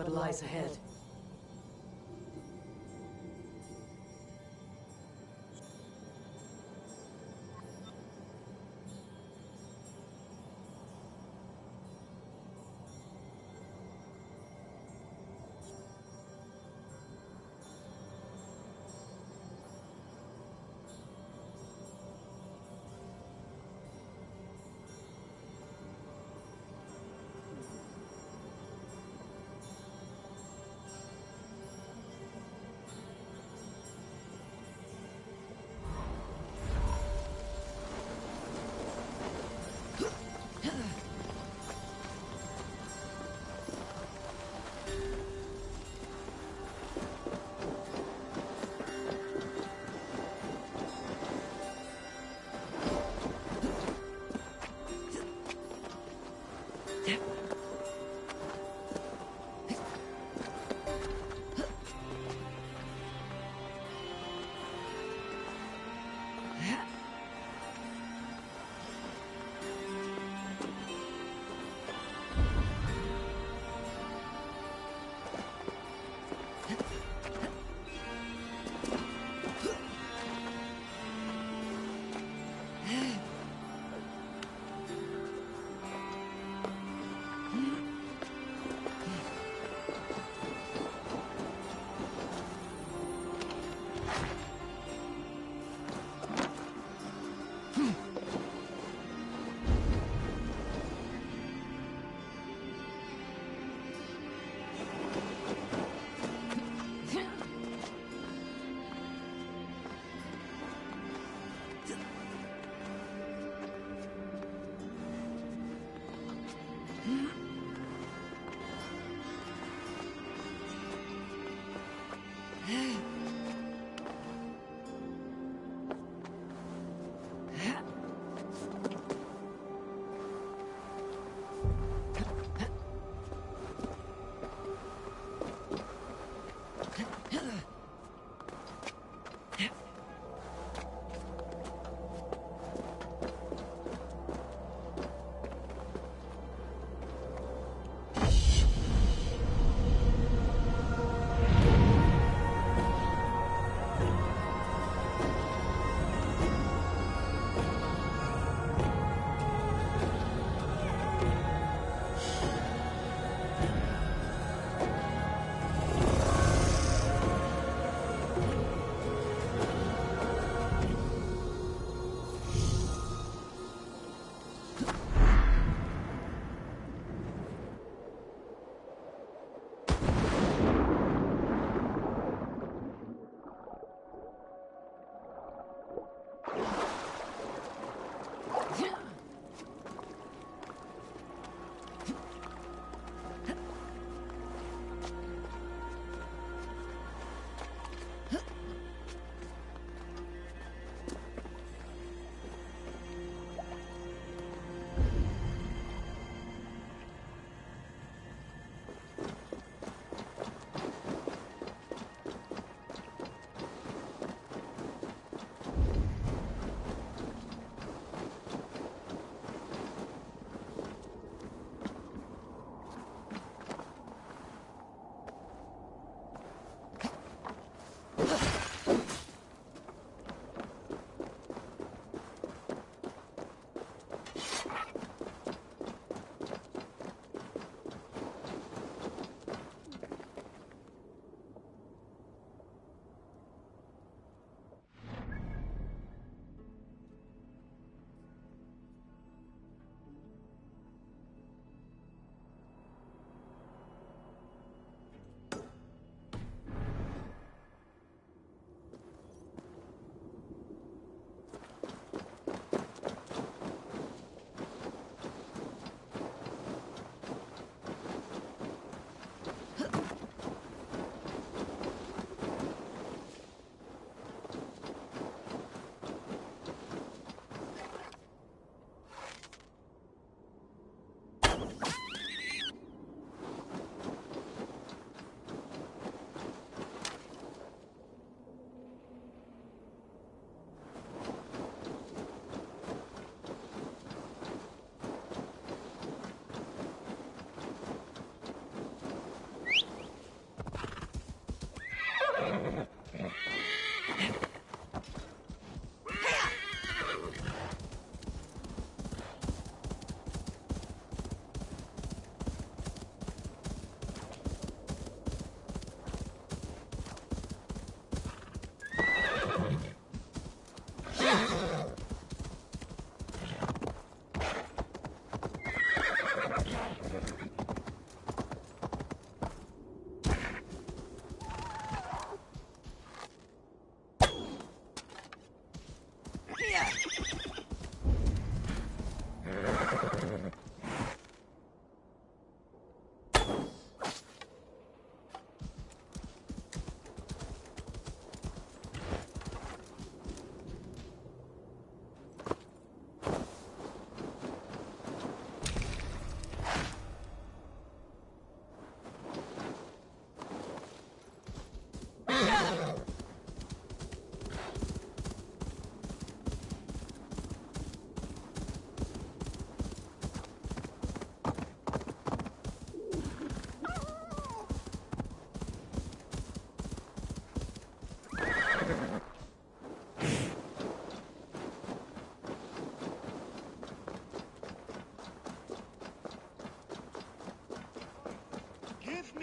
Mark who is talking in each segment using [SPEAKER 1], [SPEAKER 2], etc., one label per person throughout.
[SPEAKER 1] what lies ahead.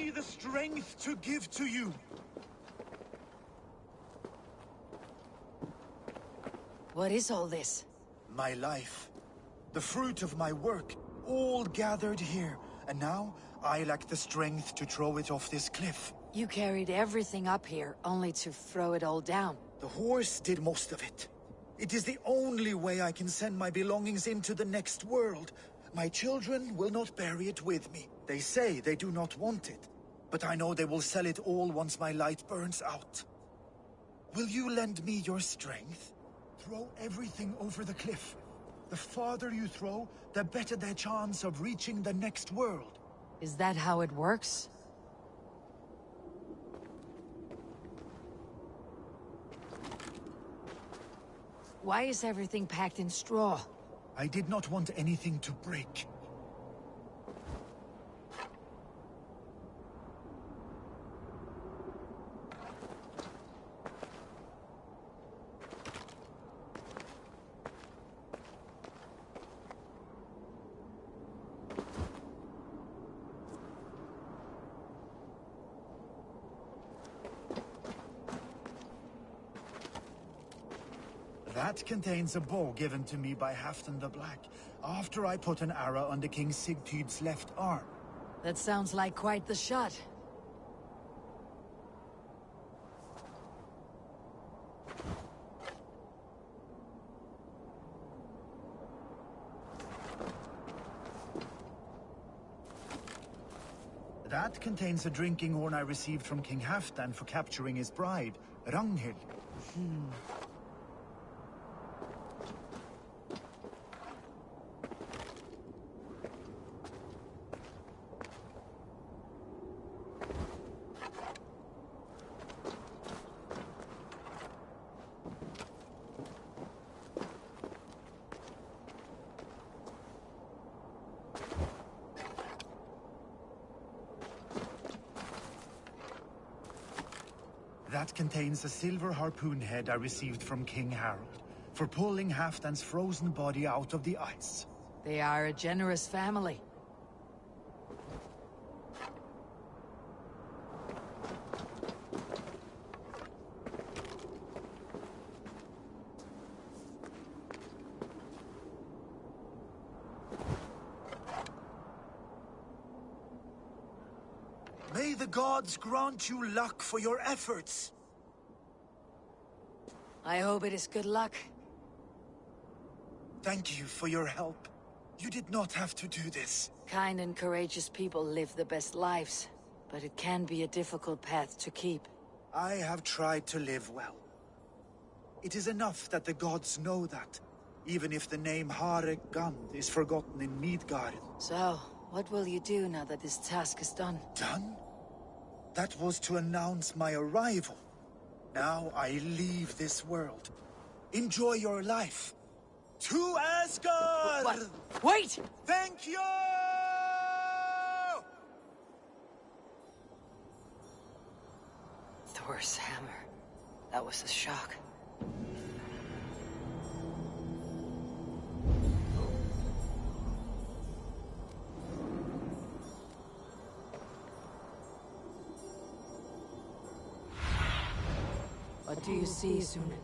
[SPEAKER 1] me the strength to give to you.
[SPEAKER 2] What is all this?
[SPEAKER 1] My life. The fruit of my work. All gathered here. And now, I lack the strength to throw it off this cliff.
[SPEAKER 2] You carried everything up here, only to throw it all down.
[SPEAKER 1] The horse did most of it. It is the only way I can send my belongings into the next world. My children will not bury it with me. They say they do not want it. But I know they will sell it all once my light burns out. Will you lend me your strength? Throw everything over the cliff. The farther you throw, the better their chance of reaching the next world.
[SPEAKER 2] Is that how it works? Why is everything packed in straw?
[SPEAKER 1] I did not want anything to break. That contains a bow given to me by Halfdan the Black, after I put an arrow under King Sigtyd's left arm.
[SPEAKER 2] That sounds like quite the shot.
[SPEAKER 1] That contains a drinking horn I received from King Halfdan for capturing his bride, Ragnhild. That contains a silver harpoon head I received from King Harald, for pulling Halfdan's frozen body out of the ice.
[SPEAKER 2] They are a generous family.
[SPEAKER 1] May the gods grant you luck for your efforts.
[SPEAKER 2] I hope it is good luck.
[SPEAKER 1] Thank you for your help. You did not have to do this.
[SPEAKER 2] Kind and courageous people live the best lives, but it can be a difficult path to keep.
[SPEAKER 1] I have tried to live well. It is enough that the gods know that, even if the name Harek Gand is forgotten in Midgard.
[SPEAKER 2] So, what will you do now that this task is done?
[SPEAKER 1] Done? That was to announce my arrival. Now I leave this world. Enjoy your life. To Asgard!
[SPEAKER 2] What? Wait!
[SPEAKER 1] Thank you!
[SPEAKER 2] Thor's hammer. That was a shock. What do you see, Sunan?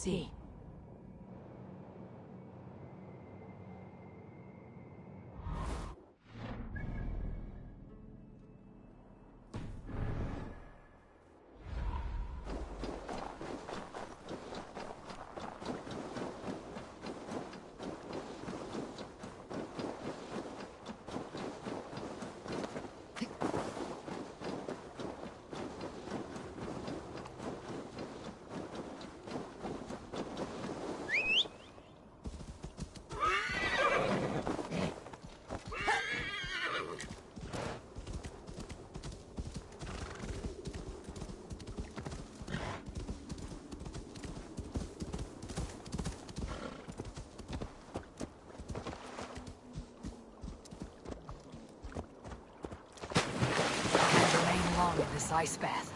[SPEAKER 2] see. This ice bath.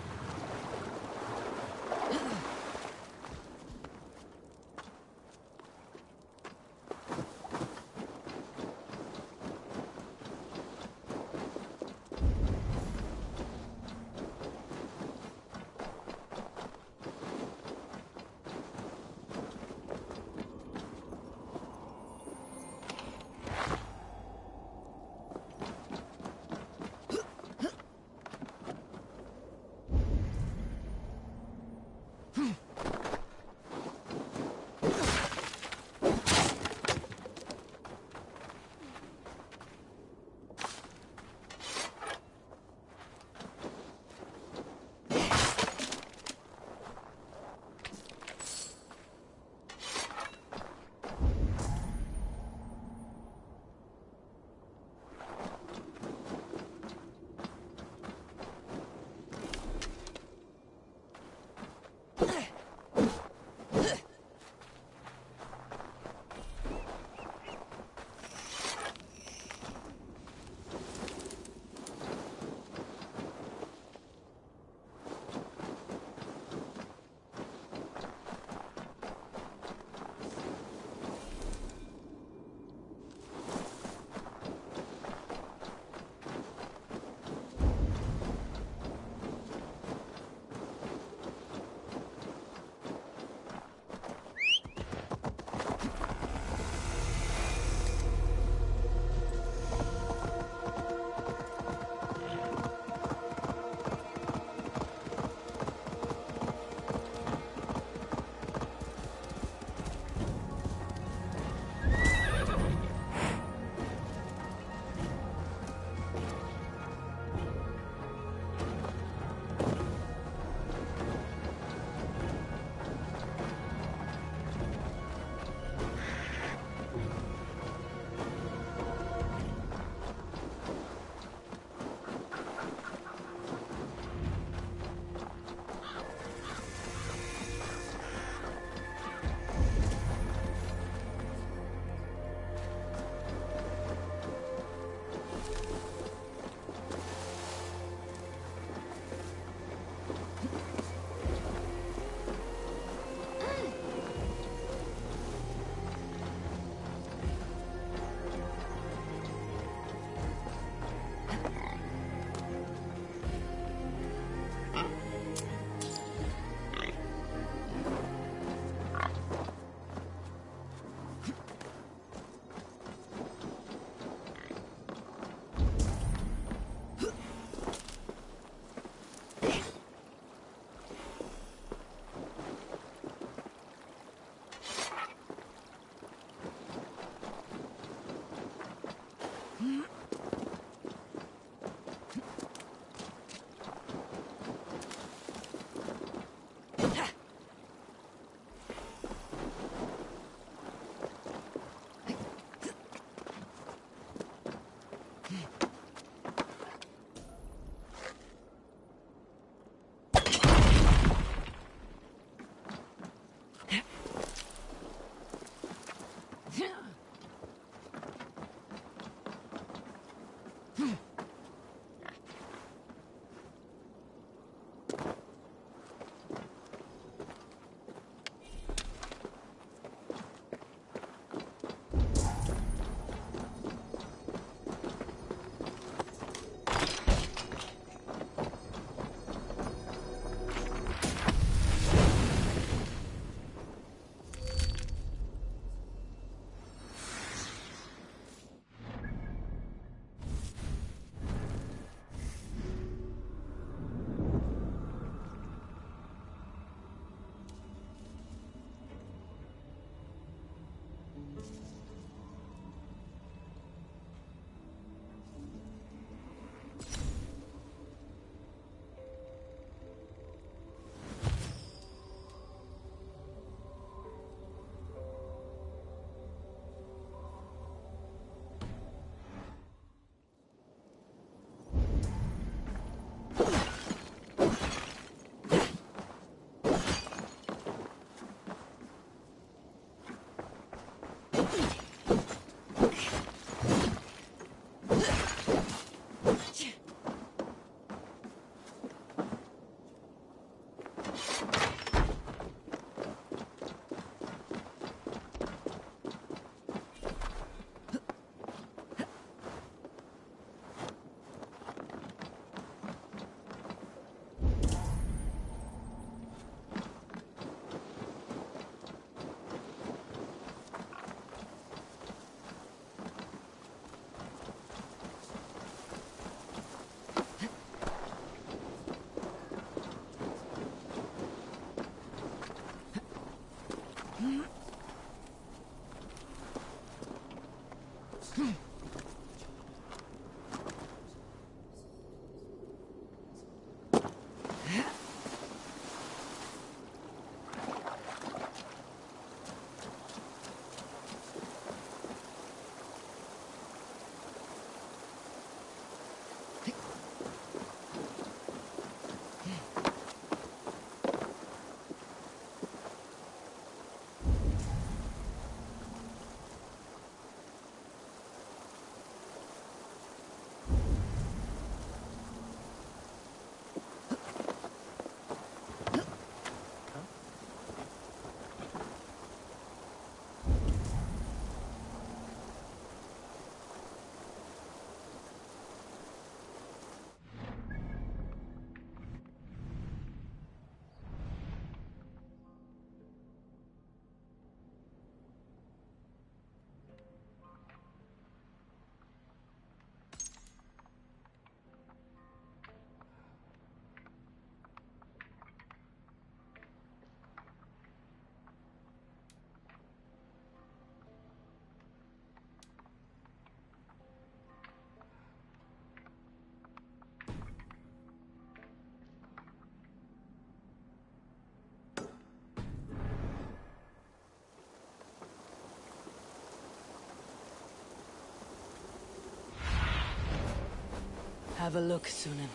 [SPEAKER 2] Have a look, Sunan.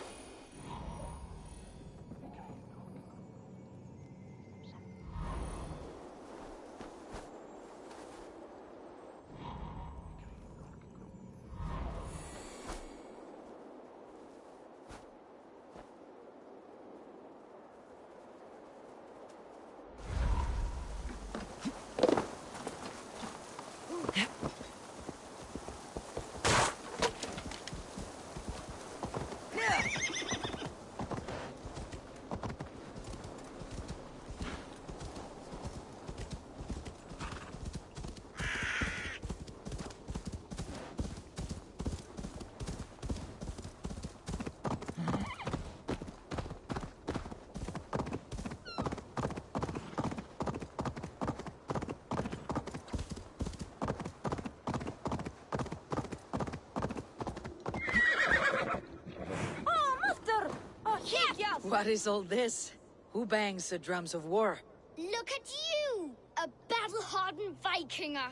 [SPEAKER 2] What is all this? Who bangs the drums of war?
[SPEAKER 3] Look at you! A battle-hardened Vikinger!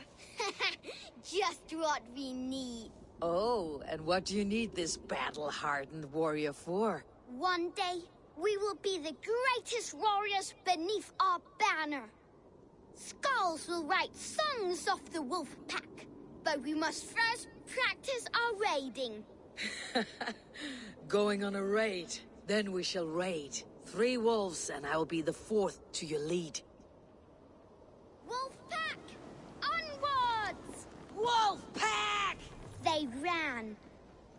[SPEAKER 3] Just what we need.
[SPEAKER 2] Oh, and what do you need this battle-hardened warrior for?
[SPEAKER 3] One day, we will be the greatest warriors beneath our banner. Skulls will write songs of the wolf pack, but we must first practice our raiding.
[SPEAKER 2] Going on a raid. Then we shall raid. 3 wolves, and I'll be the 4th to your lead.
[SPEAKER 3] Wolf pack! Onwards!
[SPEAKER 2] Wolf pack!
[SPEAKER 3] They ran.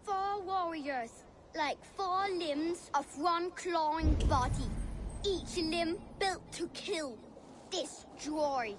[SPEAKER 3] 4 warriors, like 4 limbs of one clawing body. Each limb built to kill, destroy.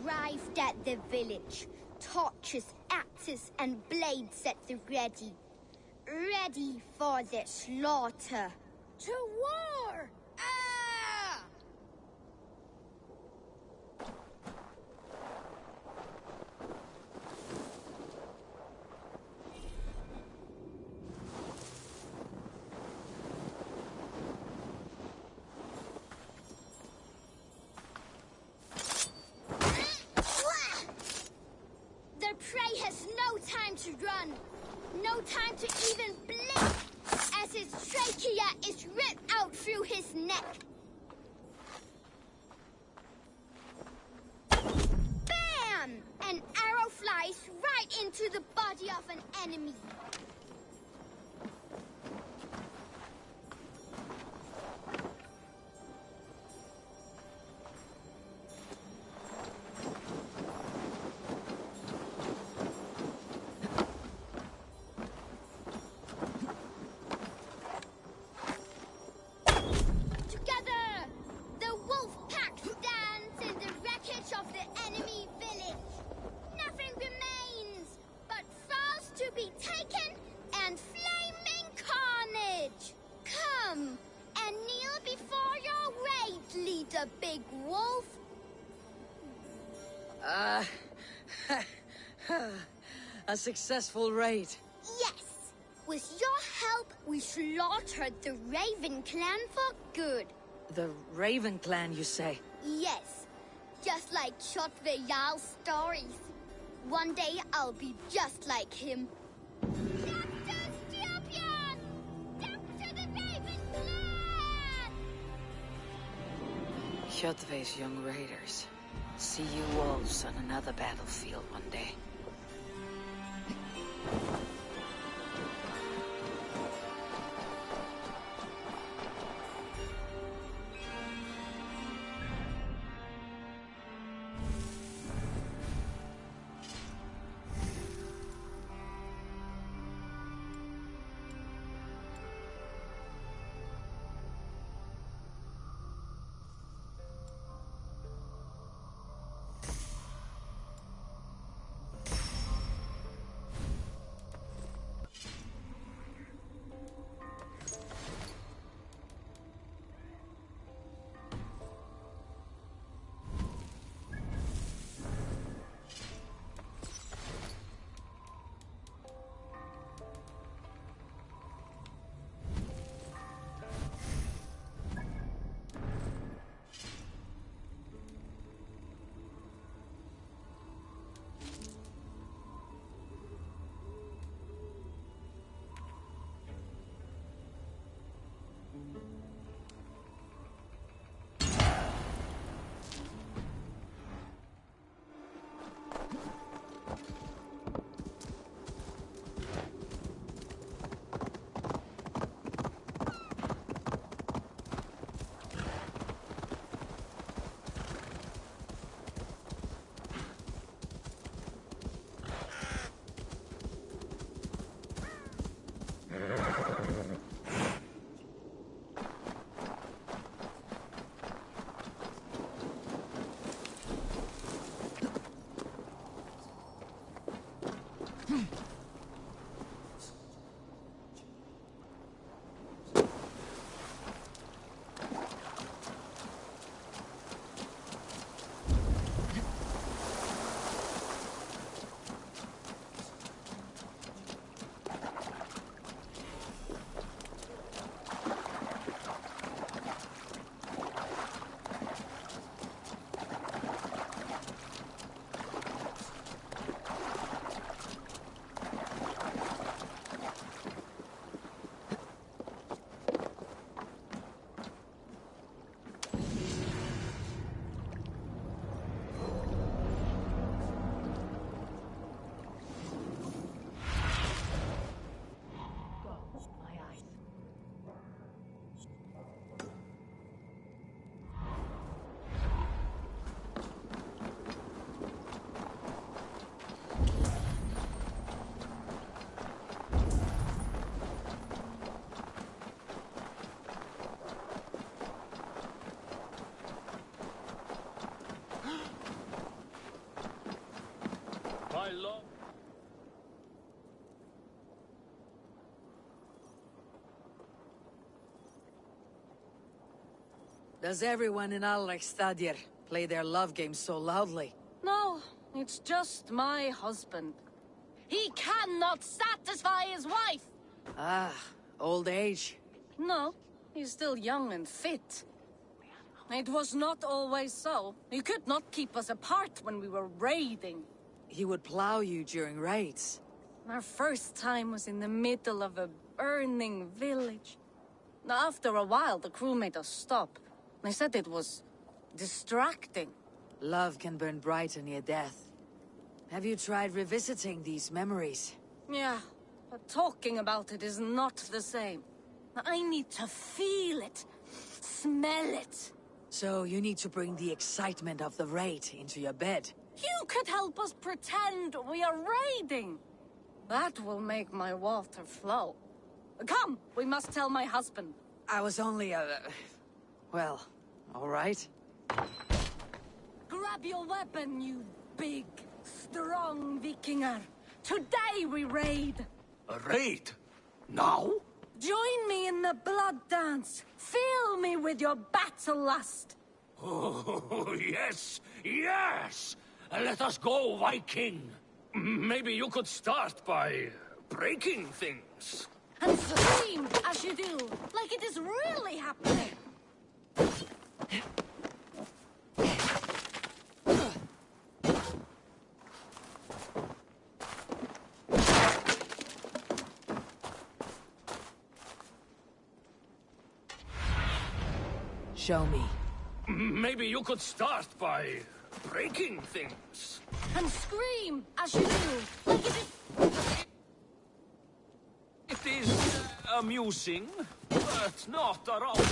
[SPEAKER 3] Arrived at the village. Torches, axes, and blades at the ready. Ready for the slaughter. To war! Ah! Prey has no time to run, no time to even blink, as his trachea is ripped out through his neck. Bam! An arrow flies right into the body of an enemy. A big wolf?
[SPEAKER 2] A successful raid.
[SPEAKER 3] Yes. With your help, we slaughtered the Raven clan for good.
[SPEAKER 2] The Raven clan, you say?
[SPEAKER 3] Yes. Just like Shotve Jarl's stories. One day, I'll be just like him. Dr. Stiopian! Dr. the Raven clan!
[SPEAKER 2] Hjotve's young raiders. See you wolves on another battlefield one day.
[SPEAKER 4] My love.
[SPEAKER 2] Does everyone in Alrekstadir play their love game so loudly?
[SPEAKER 5] No, it's just my husband. He cannot satisfy his wife!
[SPEAKER 2] Ah, old age.
[SPEAKER 5] No, he's still young and fit. It was not always so. He could not keep us apart when we were raiding.
[SPEAKER 2] He would plow you during raids.
[SPEAKER 5] Our first time was in the middle of a burning village. After a while, the crew made us stop. They said it was distracting.
[SPEAKER 2] Love can burn brighter near death. Have you tried revisiting these memories?
[SPEAKER 5] Yeah, but talking about it is not the same. I need to feel it, smell it.
[SPEAKER 2] So you need to bring the excitement of the raid into your bed.
[SPEAKER 5] You could help us pretend we are raiding. That will make my water flow. Come, we must tell my husband.
[SPEAKER 2] I was only well, all right.
[SPEAKER 5] Grab your weapon, you big, strong Vikinger. Today we raid.
[SPEAKER 4] A raid? Now?
[SPEAKER 5] Join me in the blood dance. Fill me with your battle lust.
[SPEAKER 4] Oh, yes, yes! Let us go, Viking. Maybe you could start by breaking things.
[SPEAKER 5] And scream as you do, like it is really happening.
[SPEAKER 2] Show me.
[SPEAKER 4] Maybe you could start by breaking things.
[SPEAKER 5] And scream as you do, like it is...
[SPEAKER 4] It is amusing, but not arousing.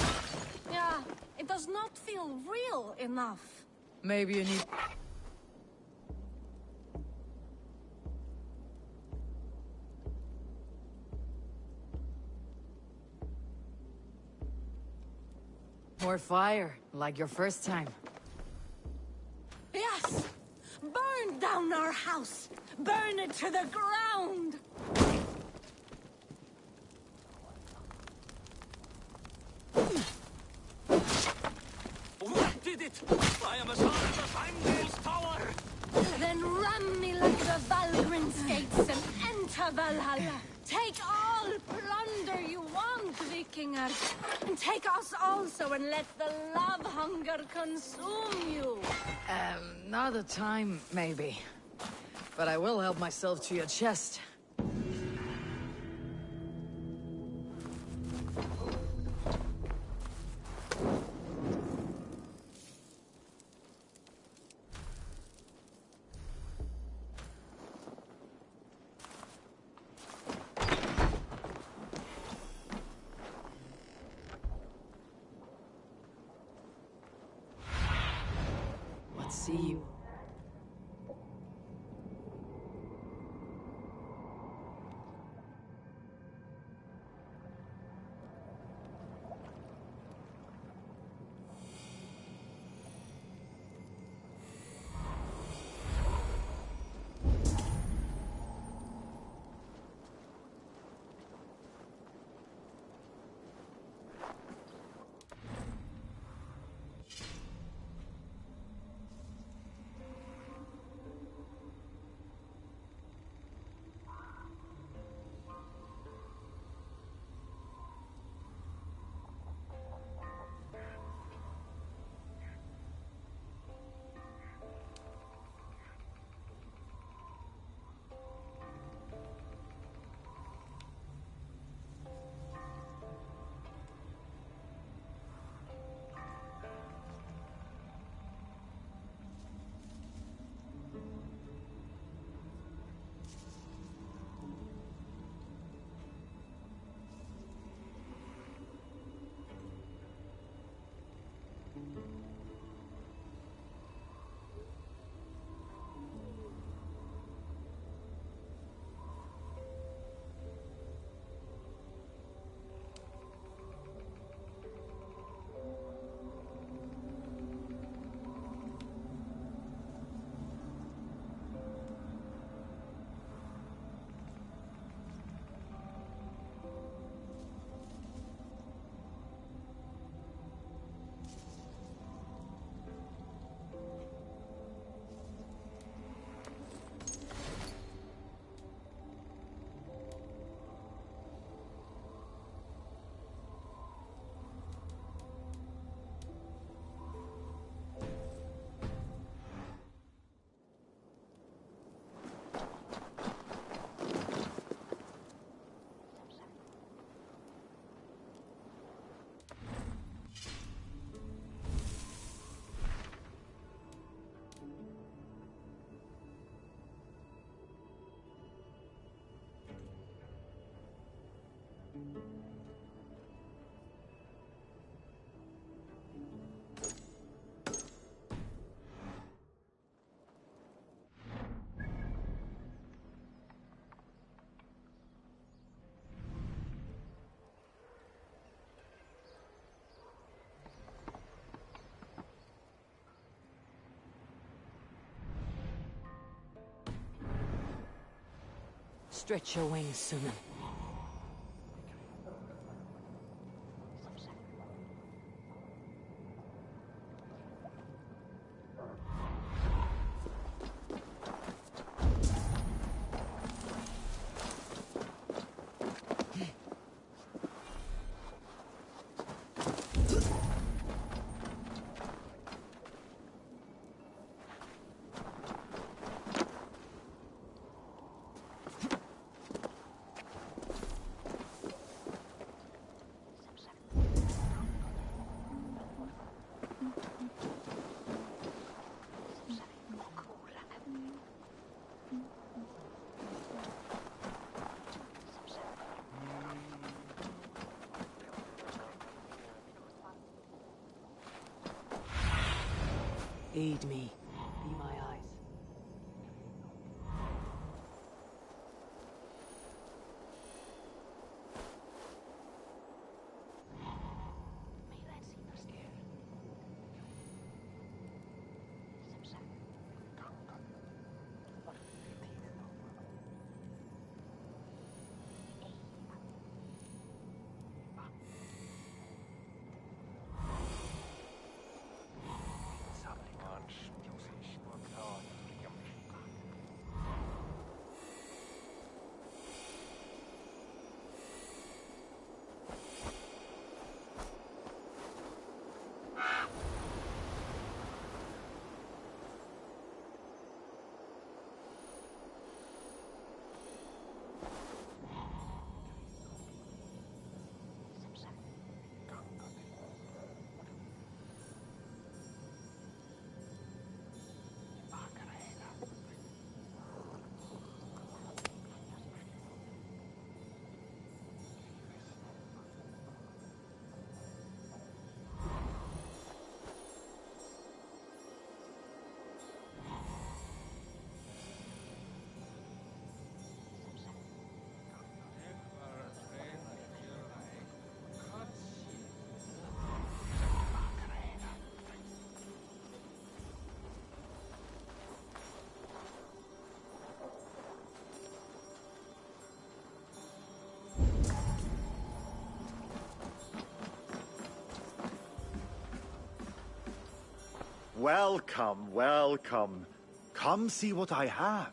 [SPEAKER 5] Yeah, it does not feel real enough.
[SPEAKER 2] Maybe you need... More fire, like your first time.
[SPEAKER 5] Yes! Burn down our house! Burn it to the ground!
[SPEAKER 4] What did it? I am as hard as Heimdall's tower!
[SPEAKER 5] Then ram me like the Valgrin's gates and enter Valhalla! Take all plunder you want, Vikinger! And take us also and let the love hunger consume you!
[SPEAKER 2] Not a time, maybe. But I will help myself to your chest. Let's see you. Stretch your wings, Sunan. Aid me. Be my eyes.
[SPEAKER 1] Welcome, welcome. Come see what I have.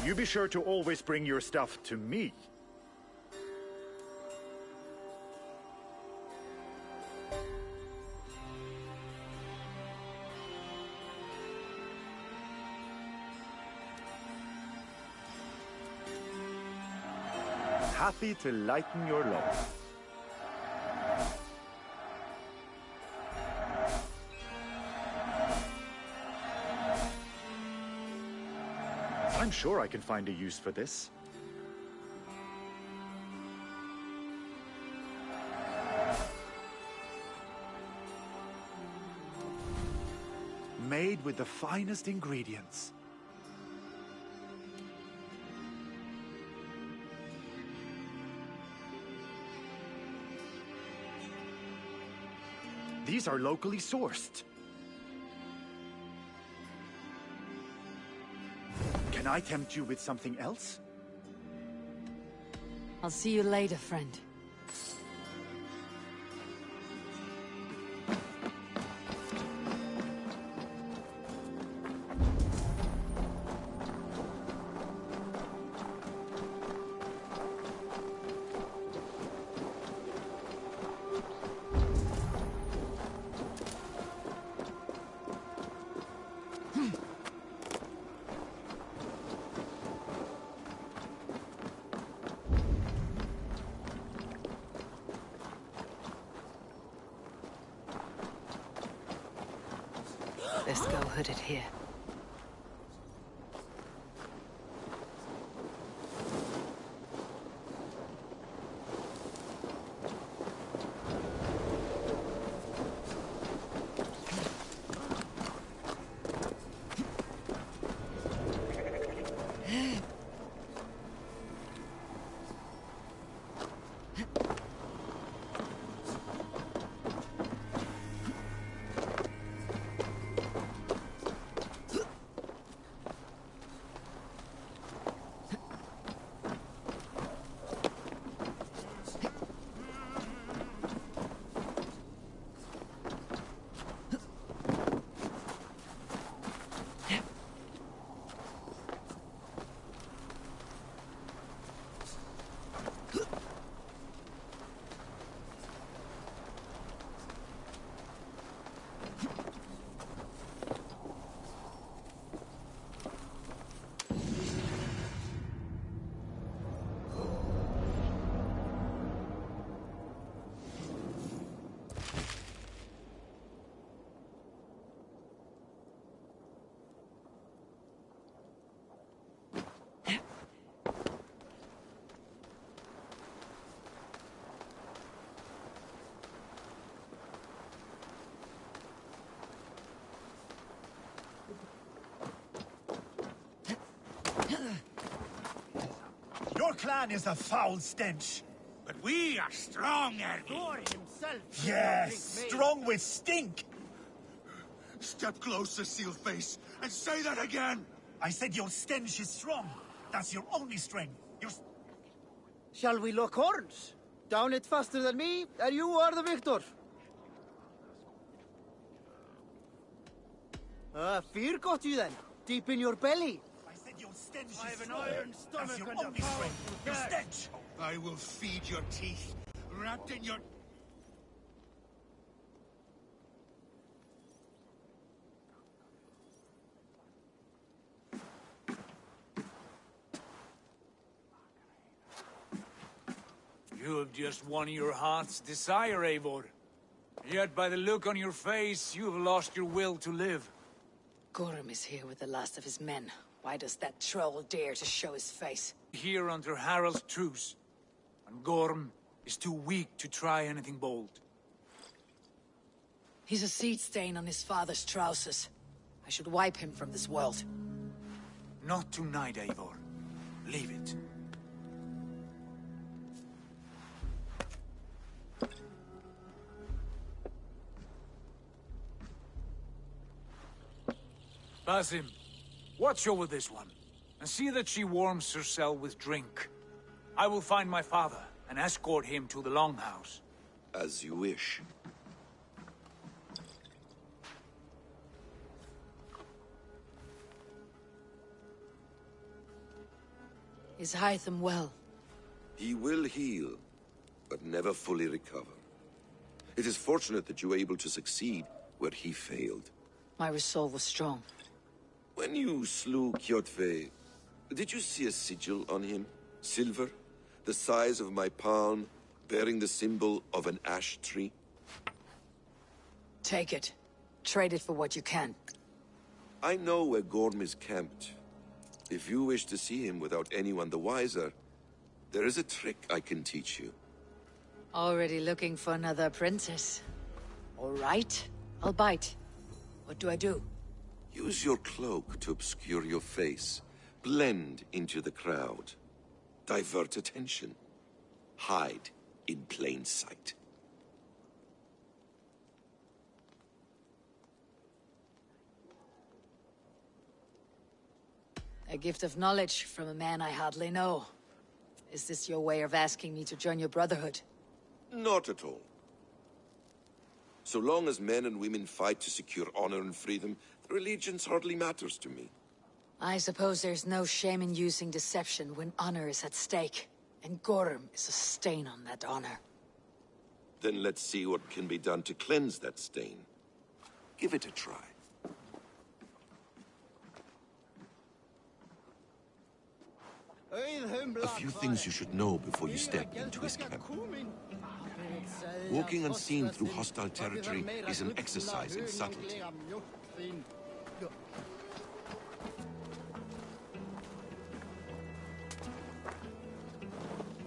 [SPEAKER 1] You be sure to always bring your stuff to me. Happy to lighten your load. I'm sure I can find a use for this. Made with the finest ingredients. These are locally sourced. Can I tempt you with something else?
[SPEAKER 2] I'll see you later, friend. Let's go hooded here.
[SPEAKER 1] clan is a foul stench.
[SPEAKER 6] But we are strong, Ergi.
[SPEAKER 7] Thor himself.
[SPEAKER 1] Yes, strong with stink.
[SPEAKER 6] Step closer, Sealface, and say that again!
[SPEAKER 1] I said your stench is strong. That's your only strength.
[SPEAKER 7] Shall we lock horns? Down it faster than me, and you are the victor. Fear got you then, deep in your belly.
[SPEAKER 1] I said your stench
[SPEAKER 7] I
[SPEAKER 1] is
[SPEAKER 7] have an
[SPEAKER 1] strong.
[SPEAKER 7] iron
[SPEAKER 1] That's
[SPEAKER 7] stomach
[SPEAKER 1] your
[SPEAKER 7] and a
[SPEAKER 1] only strength.
[SPEAKER 7] powerful
[SPEAKER 1] Your
[SPEAKER 7] back.
[SPEAKER 1] stench.
[SPEAKER 6] I will feed your teeth, wrapped in your...
[SPEAKER 4] You have just won your heart's desire, Eivor. Yet by the look on your face, you have lost your will to live.
[SPEAKER 2] Gorm is here with the last of his men. Why does that troll dare to show his face?
[SPEAKER 4] Here under Harald's truce. And Gorm is too weak to try anything bold.
[SPEAKER 2] He's a seed stain on his father's trousers. I should wipe him from this world.
[SPEAKER 4] Not tonight, Eivor. Leave it. Basim, watch over this one, and see that she warms herself with drink. I will find my father and escort him to the Longhouse.
[SPEAKER 8] As you wish.
[SPEAKER 2] Is Hytham well?
[SPEAKER 8] He will heal, but never fully recover. It is fortunate that you were able to succeed where he failed.
[SPEAKER 2] My resolve was strong.
[SPEAKER 8] When you slew Kjotve, did you see a sigil on him? Silver? The size of my palm, bearing the symbol of an ash tree?
[SPEAKER 2] Take it. Trade it for what you can.
[SPEAKER 8] I know where Gorm is camped. If you wish to see him without anyone the wiser, there is a trick I can teach you.
[SPEAKER 2] Already looking for another princess. All right, I'll bite. What do I do?
[SPEAKER 8] Use your cloak to obscure your face. Blend into the crowd. Divert attention. Hide in plain sight.
[SPEAKER 2] A gift of knowledge from a man I hardly know. Is this your way of asking me to join your brotherhood?
[SPEAKER 8] Not at all. So long as men and women fight to secure honor and freedom, their allegiance hardly matters to me.
[SPEAKER 2] I suppose there's no shame in using deception when honor is at stake. And Gorm is a stain on that honor.
[SPEAKER 8] Then let's see what can be done to cleanse that stain. Give it a try. A few things you should know before you step into his camp. Walking unseen through hostile territory is an exercise in subtlety.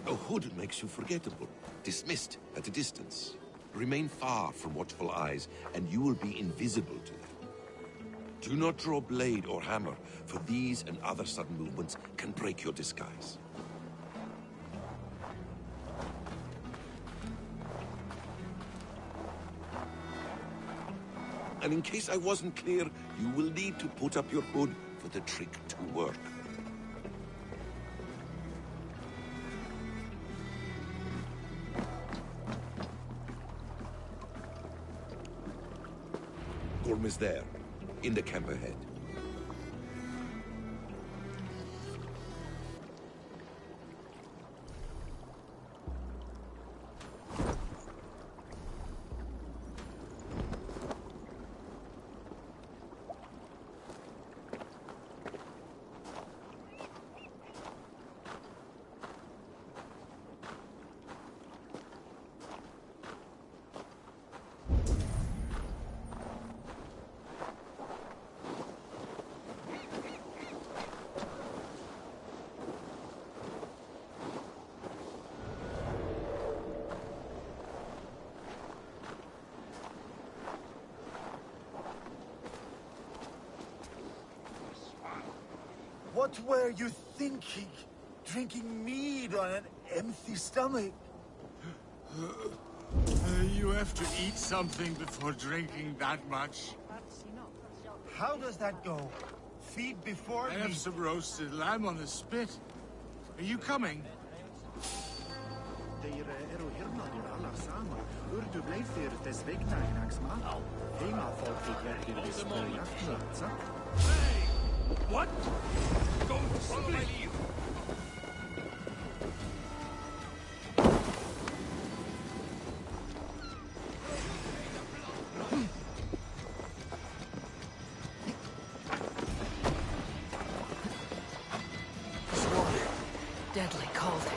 [SPEAKER 8] A hood makes you forgettable, dismissed at a distance. Remain far from watchful eyes, and you will be invisible to them. Do not draw blade or hammer, for these and other sudden movements can break your disguise. And in case I wasn't clear, you will need to put up your hood for the trick to work. Gorm is there, in the camp ahead.
[SPEAKER 1] What were you thinking? drinking mead on an empty stomach.
[SPEAKER 6] You have to eat something before drinking that much.
[SPEAKER 1] How does that go? Feed before
[SPEAKER 6] I have
[SPEAKER 1] meat.
[SPEAKER 6] some roasted lamb on the spit. Are you coming?
[SPEAKER 9] Þeir eru hirðnaðir allar saman. Urdu bleið þess vegna í dagsma. Heimafólki gerðir vist jafnlegt sagt.
[SPEAKER 6] Hey! What? Don't follow my lead.
[SPEAKER 2] Deadly cold.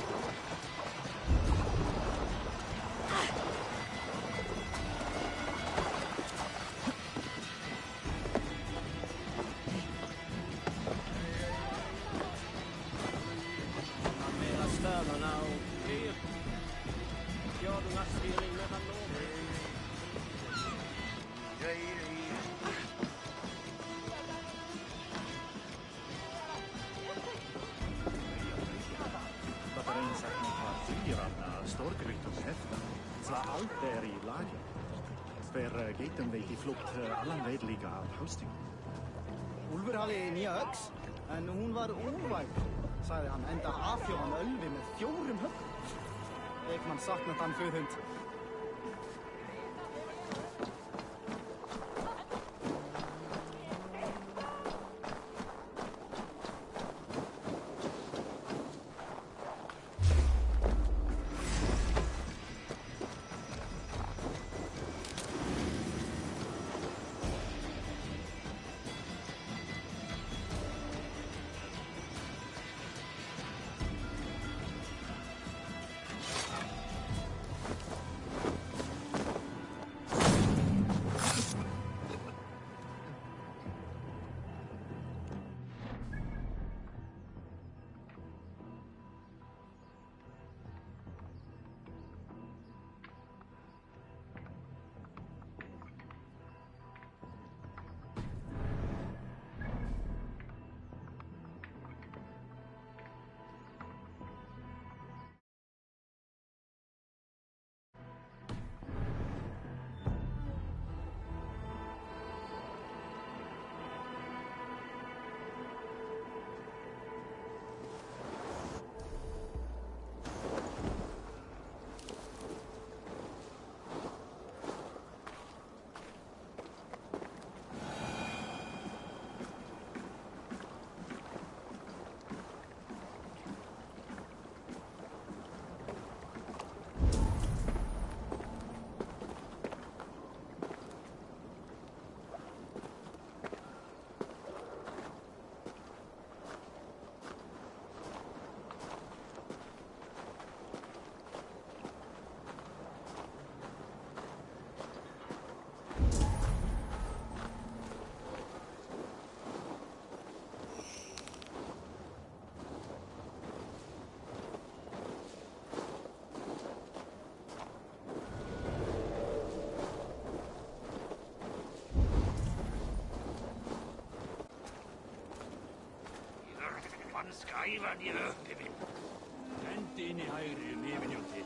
[SPEAKER 9] Allt í lagi. Hver geitum veit í flukt allan veit líka af hálsting.
[SPEAKER 7] Úlfur hafði nýja öx, en hún var úrvæg, sagði hann, enda afhjóðan ölvi með 4 höfn. Ekman saknat hann föðhund.
[SPEAKER 6] Skæfa niður uppi minn. Hendi inn í hægri nefnjóti.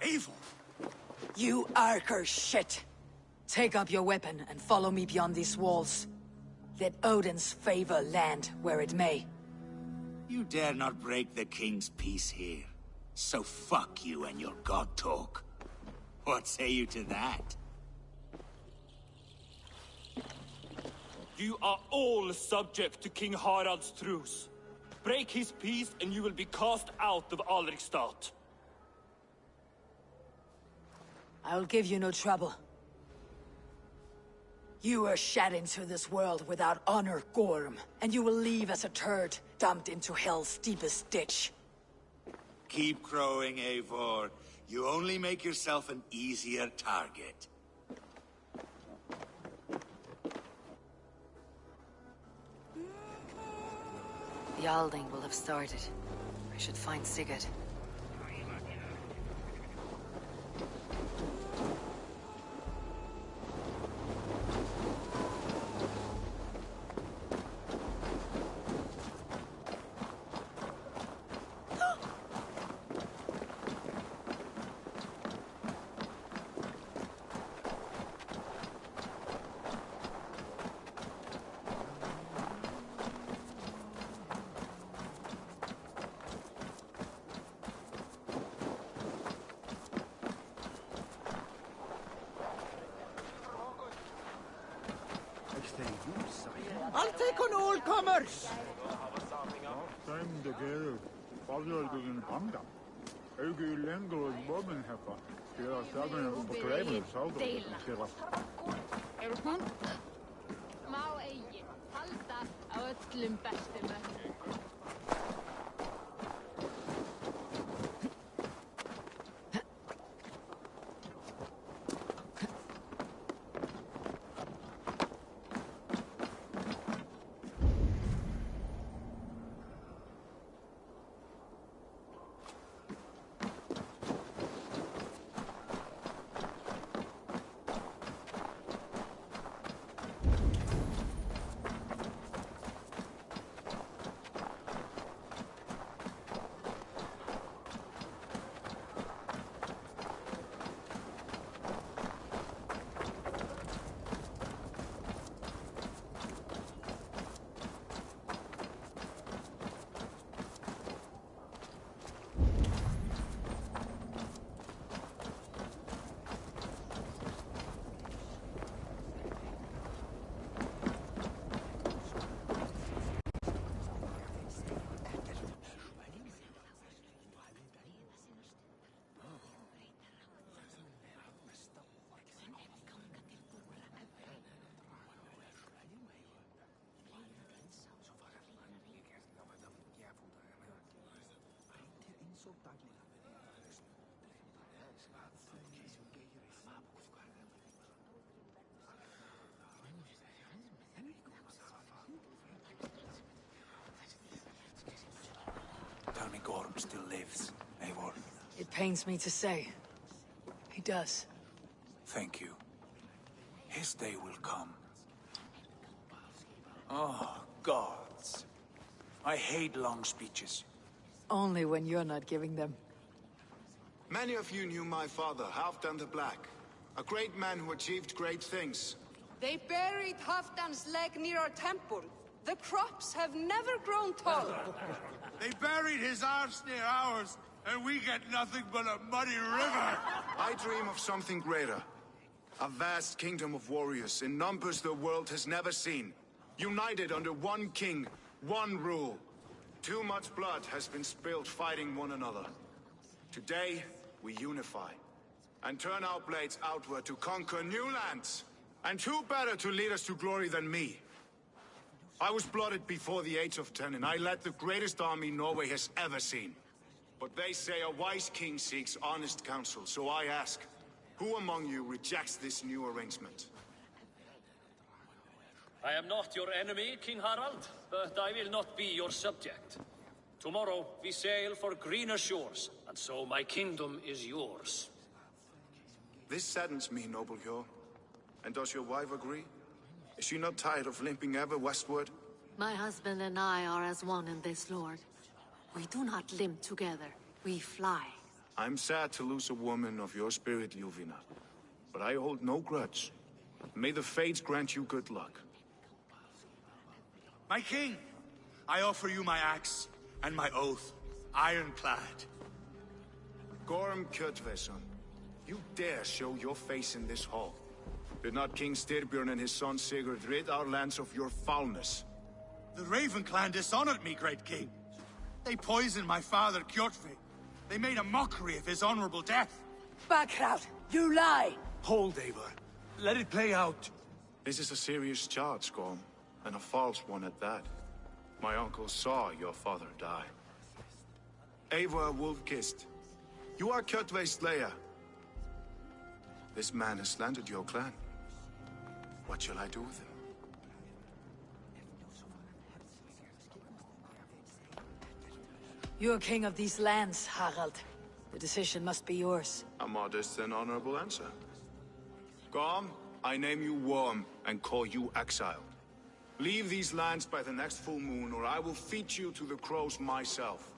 [SPEAKER 1] Evil!
[SPEAKER 2] You Archer shit! Take up your weapon and follow me beyond these walls. Let Odin's favor land where it may.
[SPEAKER 10] You dare not break the king's peace here. So fuck you and your god talk. What say you to that?
[SPEAKER 11] You are all subject to King Harald's truce. Break his peace and you will be cast out of Alrikstad.
[SPEAKER 2] I will give you no trouble. You were shed into this world without honor, Gorm, and you will leave as a turd, dumped into hell's deepest ditch.
[SPEAKER 10] Keep crowing, Eivor. You only make yourself an easier target.
[SPEAKER 2] The Alding will have started. I should find Sigurd.
[SPEAKER 7] I'll take on all comers!
[SPEAKER 5] Má eigi halda á öllum bestu mönnum.
[SPEAKER 4] Tell me Gorm still lives, Eivor.
[SPEAKER 2] It pains me to say. He does.
[SPEAKER 4] Thank you. His day will come. Oh, gods. I hate long speeches.
[SPEAKER 2] Only when you're not giving them.
[SPEAKER 12] Many of you knew my father, Halfdan the Black. A great man who achieved great things.
[SPEAKER 13] They buried Halfdan's leg near our temple. The crops have never grown taller.
[SPEAKER 14] They buried his arse near ours, and we get nothing but a muddy river.
[SPEAKER 12] I dream of something greater. A vast kingdom of warriors in numbers the world has never seen. United under one king, one rule. Too much blood has been spilled fighting one another. Today, we unify. And turn our blades outward to conquer new lands. And who better to lead us to glory than me? I was blooded before the age of 10, and I led the greatest army Norway has ever seen. But they say a wise king seeks honest counsel, so I ask, who among you rejects this new arrangement?
[SPEAKER 15] I am not your enemy, King Harald, but I will not be your subject. Tomorrow we sail for greener shores, and so my kingdom is yours.
[SPEAKER 12] This saddens me, noble Hjor. And does your wife agree? Is she not tired of limping ever westward?
[SPEAKER 16] My husband and I are as one in this, Lord. We do not limp together. We fly.
[SPEAKER 12] I'm sad to lose a woman of your spirit, Ljuvina. But I hold no grudge. May the fates grant you good luck.
[SPEAKER 14] My king, I offer you my axe and my oath, ironclad.
[SPEAKER 12] Gorm Kjötveson, you dare show your face in this hall? Did not King Styrbjörn and his son Sigurd rid our lands of your foulness?
[SPEAKER 14] The Raven clan dishonored me, great king. They poisoned my father, Kjotve. They made a mockery of his honorable death.
[SPEAKER 2] Backrout, you lie!
[SPEAKER 4] Hold, Eivor. Let it play out.
[SPEAKER 12] This is a serious charge, Gorm, and a false one at that. My uncle saw your father die. Eivor Wolf-Kissed, you are Kjotve's slayer. This man has slandered your clan. What shall I do with him?
[SPEAKER 2] You're king of these lands, Harald. The decision must be yours.
[SPEAKER 12] A modest and honorable answer. Gorm, I name you Worm and call you exiled. Leave these lands by the next full moon, or I will feed you to the crows myself.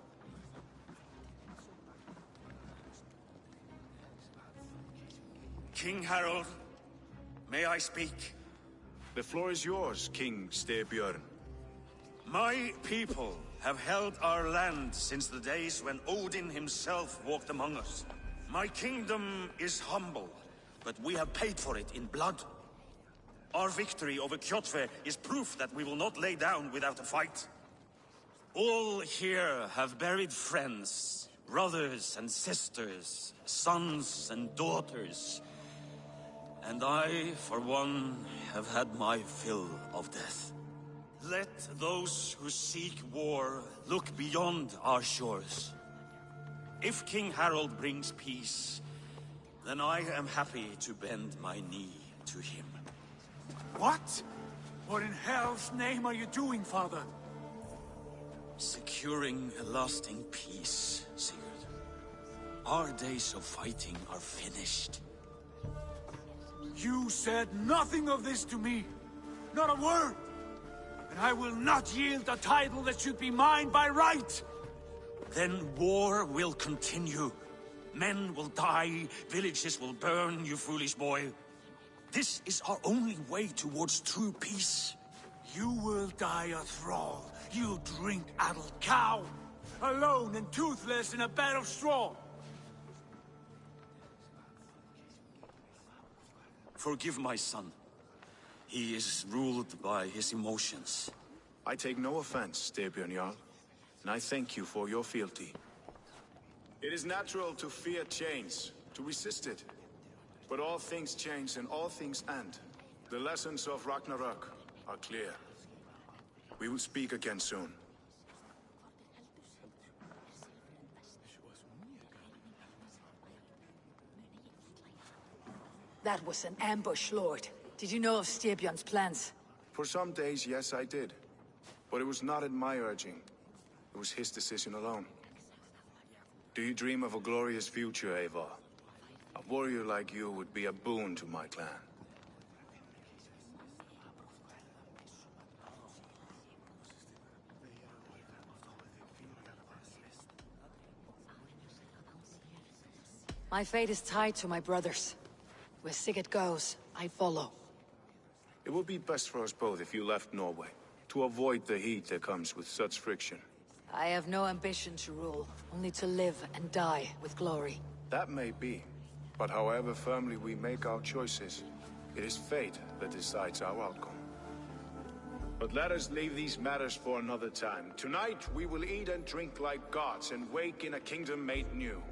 [SPEAKER 10] King Harold, may I speak?
[SPEAKER 12] The floor is yours, King Styrbjörn.
[SPEAKER 10] My people have held our land since the days when Odin himself walked among us. My kingdom is humble, but we have paid for it in blood. Our victory over Kjotve is proof that we will not lay down without a fight. All here have buried friends, brothers and sisters, sons and daughters. And I, for one, have had my fill of death. Let those who seek war look beyond our shores. If King Harold brings peace, then I am happy to bend my knee to him.
[SPEAKER 4] What? What in hell's name are you doing, father?
[SPEAKER 10] Securing a lasting peace, Sigurd. Our days of fighting are finished.
[SPEAKER 4] You said nothing of this to me. Not a word. And I will not yield a title that should be mine by right.
[SPEAKER 10] Then war will continue. Men will die, villages will burn, you foolish boy. This is our only way towards true peace.
[SPEAKER 4] You will die a thrall. You drink-addled cow. Alone and toothless in a bed of straw.
[SPEAKER 10] Forgive my son. He is ruled by his emotions.
[SPEAKER 12] I take no offense, Styrbjörn Jarl, and I thank you for your fealty. It is natural to fear change, to resist it. But all things change and all things end. The lessons of Ragnarok are clear. We will speak again soon.
[SPEAKER 2] That was an ambush, Lord. Did you know of Styrbjörn's plans?
[SPEAKER 12] For some days, yes, I did. But it was not at my urging. It was his decision alone. Do you dream of a glorious future, Eivor? A warrior like you would be a boon to my clan.
[SPEAKER 2] My fate is tied to my brothers. Where Sigurd goes, I follow.
[SPEAKER 12] It would be best for us both if you left Norway, to avoid the heat that comes with such friction.
[SPEAKER 2] I have no ambition to rule, only to live and die with glory.
[SPEAKER 12] That may be, but however firmly we make our choices, it is fate that decides our outcome. But let us leave these matters for another time. Tonight, we will eat and drink like gods and wake in a kingdom made new.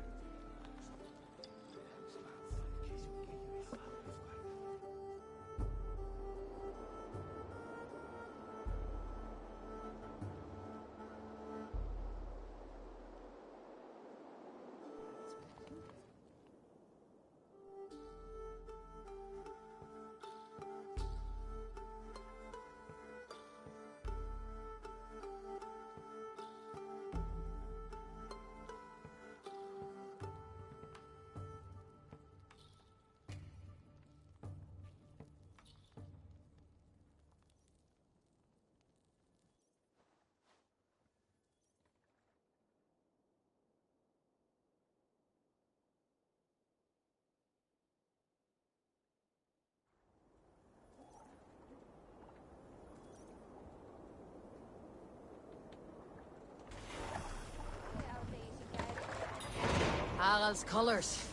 [SPEAKER 2] Harald's colors.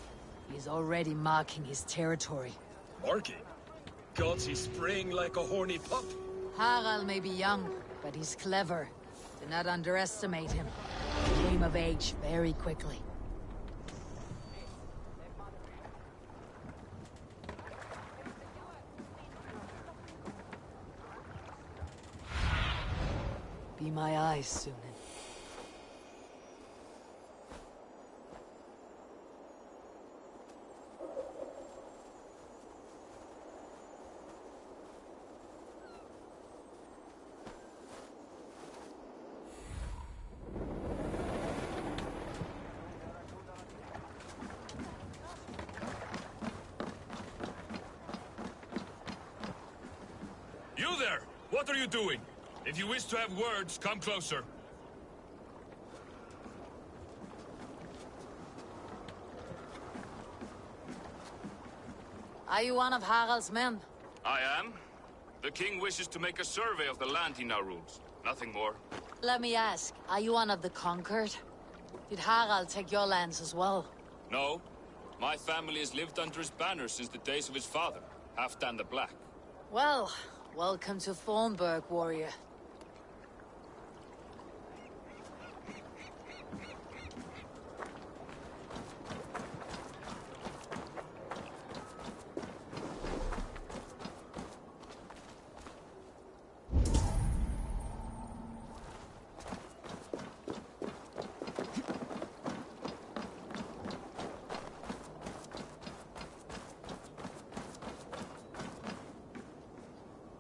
[SPEAKER 2] He's already marking his territory.
[SPEAKER 17] Marking? Gods, he's spraying like a horny pup.
[SPEAKER 2] Harald may be young, but he's clever. Do not underestimate him. He came of age very quickly. Be my eyes, Sunan.
[SPEAKER 17] You there! What are you doing? If you wish to have words, come closer.
[SPEAKER 2] Are you one of Harald's men?
[SPEAKER 18] I am. The king wishes to make a survey of the land he now rules. Nothing more.
[SPEAKER 2] Let me ask, are you one of the conquered? Did Harald take your lands as well?
[SPEAKER 18] No. My family has lived under his banner since the days of his father, Halfdan the Black.
[SPEAKER 2] Well, welcome to Thornburg, warrior.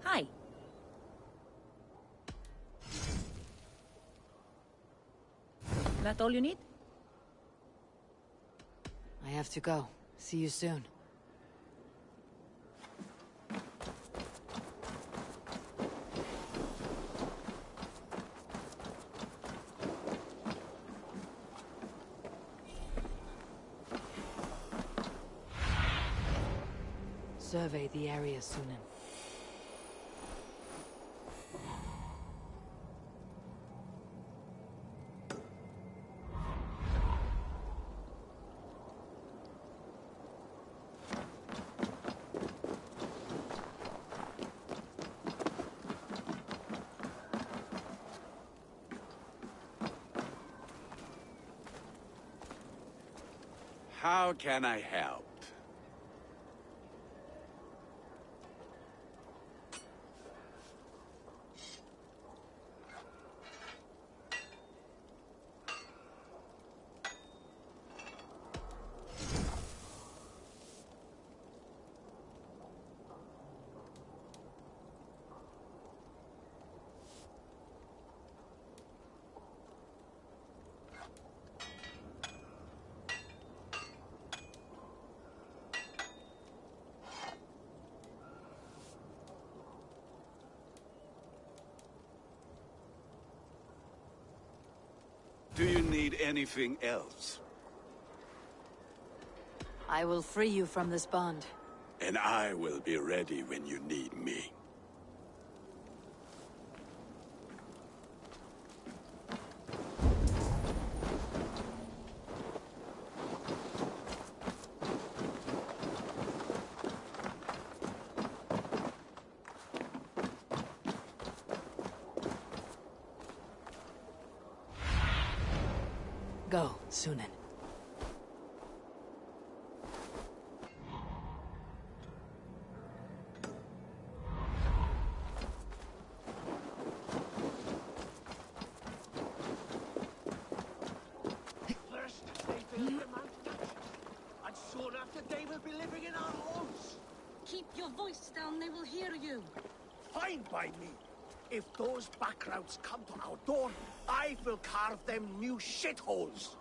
[SPEAKER 19] Hi. That all you need?
[SPEAKER 2] I have to go. See you soon. Survey the area, Sunan.
[SPEAKER 20] How can I help? Do you need anything else?
[SPEAKER 2] I will free you from this bond.
[SPEAKER 20] And I will be ready when you need me.
[SPEAKER 2] Go, Sunan.
[SPEAKER 6] First, they build the Mount Dutch, and soon after they will be living in our homes.
[SPEAKER 5] Keep your voice down, they will hear you.
[SPEAKER 6] Fine by me. If those backrouts come to our door, I will carve them new shitholes.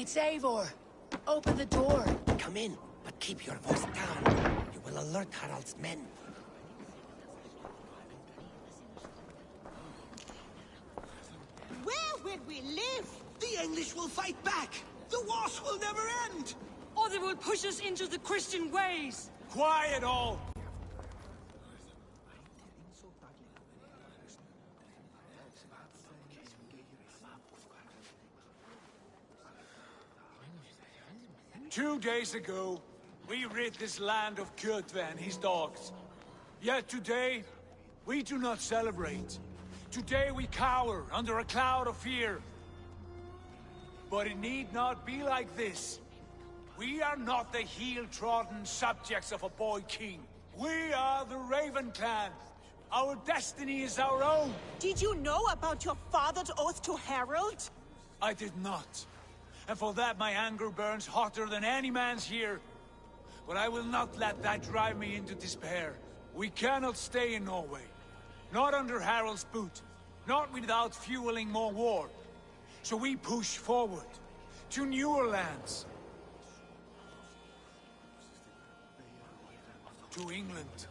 [SPEAKER 21] It's Eivor. Open the door.
[SPEAKER 22] Come in, but keep your voice down. You will alert Harald's men.
[SPEAKER 23] Where will we live?
[SPEAKER 22] The English will fight back! The wars will never end!
[SPEAKER 5] Or they will push us into the Christian ways!
[SPEAKER 4] Quiet all! Two days ago, we rid this land of Kjotve and his dogs. Yet today, we do not celebrate. Today we cower under a cloud of fear. But it need not be like this. We are not the heel-trodden subjects of a boy king. We are the Raven clan. Our destiny is our own.
[SPEAKER 23] Did you know about your father's oath to Harald?
[SPEAKER 4] I did not. And for that my anger burns hotter than any man's here. But I will not let that drive me into despair. We cannot stay in Norway. Not under Harald's boot. Not without fueling more war. So we push forward. To newer lands. To England.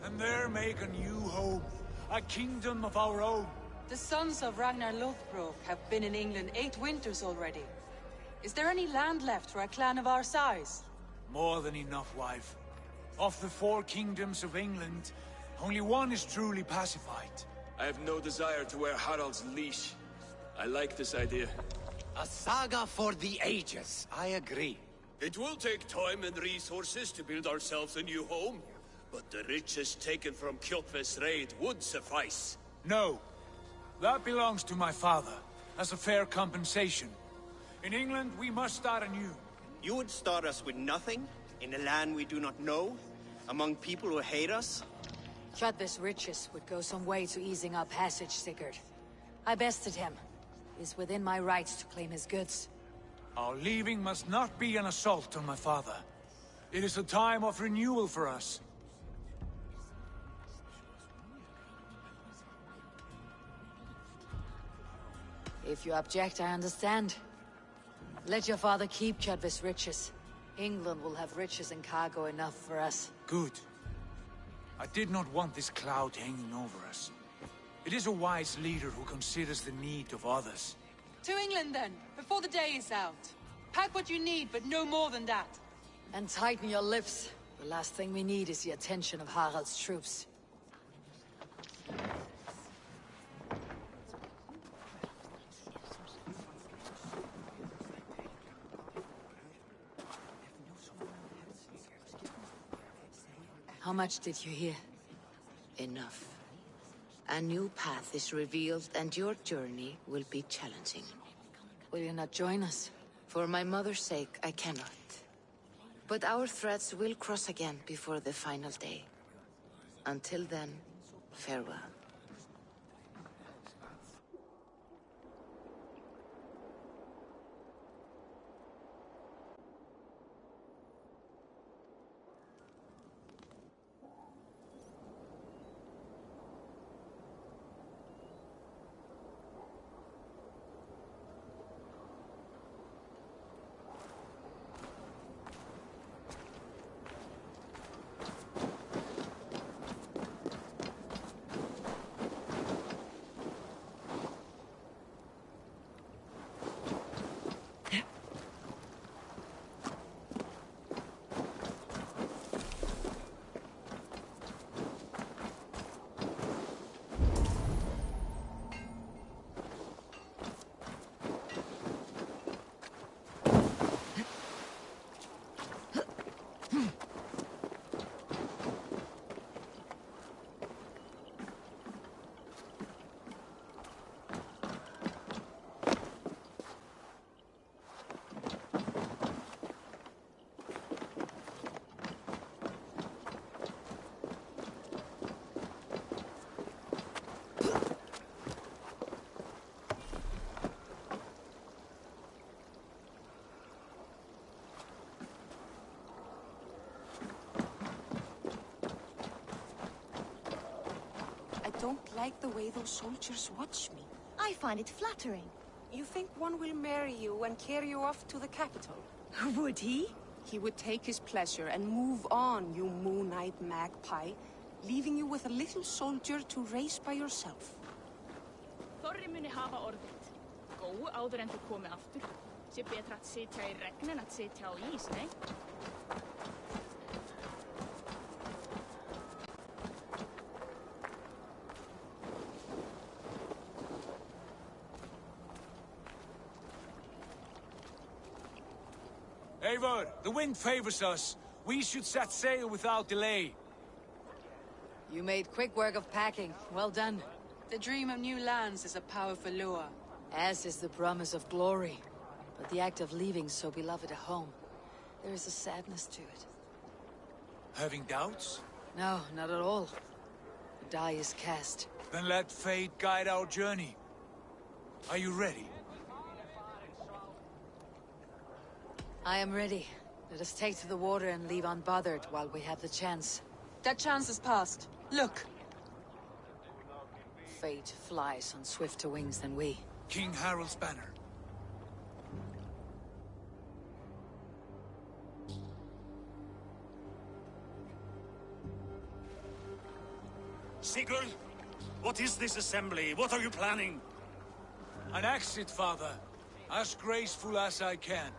[SPEAKER 4] And there make a new home. A kingdom of our own.
[SPEAKER 24] The sons of Ragnar Lothbrok have been in England 8 winters already. Is there any land left for a clan of our size?
[SPEAKER 4] More than enough, wife. Of the 4 kingdoms of England, only one is truly pacified.
[SPEAKER 17] I have no desire to wear Harald's leash. I like this idea.
[SPEAKER 22] A saga for the ages, I agree.
[SPEAKER 17] It will take time and resources to build ourselves a new home, but the riches taken from Kjotve's raid would suffice.
[SPEAKER 4] No. That belongs to my father, as a fair compensation. In England, we must start anew.
[SPEAKER 25] You would start us with nothing? In a land we do not know? Among people who hate us?
[SPEAKER 2] Kjotve's riches would go some way to easing our passage, Sigurd. I bested him. It is within my rights to claim his goods.
[SPEAKER 4] Our leaving must not be an assault on my father. It is a time of renewal for us.
[SPEAKER 2] If you object, I understand. Let your father keep Kjotve's riches. England will have riches and cargo enough for us.
[SPEAKER 4] Good. I did not want this cloud hanging over us. It is a wise leader who considers the need of others.
[SPEAKER 24] To England then, before the day is out. Pack what you need, but no more than that.
[SPEAKER 2] And tighten your lips. The last thing we need is the attention of Harald's troops. How much did you hear?
[SPEAKER 26] Enough. A new path is revealed, and your journey will be challenging.
[SPEAKER 2] Will you not join us?
[SPEAKER 26] For my mother's sake, I cannot. But our threads will cross again before the final day. Until then, farewell.
[SPEAKER 27] I don't like the way those soldiers watch me.
[SPEAKER 3] I find it flattering.
[SPEAKER 1] You think one will marry you and carry you off to the capital?
[SPEAKER 5] Would he?
[SPEAKER 1] He would take his pleasure and move on, you moon-eyed magpie, leaving you with a little soldier to raise by yourself.
[SPEAKER 7] Þorri muni hafa orðið. Góu áður en þau komi aftur. Sé betra að sitja í regn en að sitja á ís, nei?
[SPEAKER 4] Eivor, the wind favors us. We should set sail without delay.
[SPEAKER 2] You made quick work of packing. Well done.
[SPEAKER 24] The dream of new lands is a powerful lure.
[SPEAKER 2] As is the promise of glory. But the act of leaving so beloved a home, there is a sadness to it.
[SPEAKER 4] Having doubts?
[SPEAKER 2] No, not at all. The die is cast.
[SPEAKER 4] Then let fate guide our journey. Are you ready?
[SPEAKER 2] I am ready. Let us take to the water and leave unbothered while we have the chance.
[SPEAKER 24] That chance is past. Look!
[SPEAKER 2] Fate flies on swifter wings than we.
[SPEAKER 4] King Harald's banner.
[SPEAKER 10] Sigurd, what is this assembly? What are you planning?
[SPEAKER 4] An exit, father. As graceful as I can.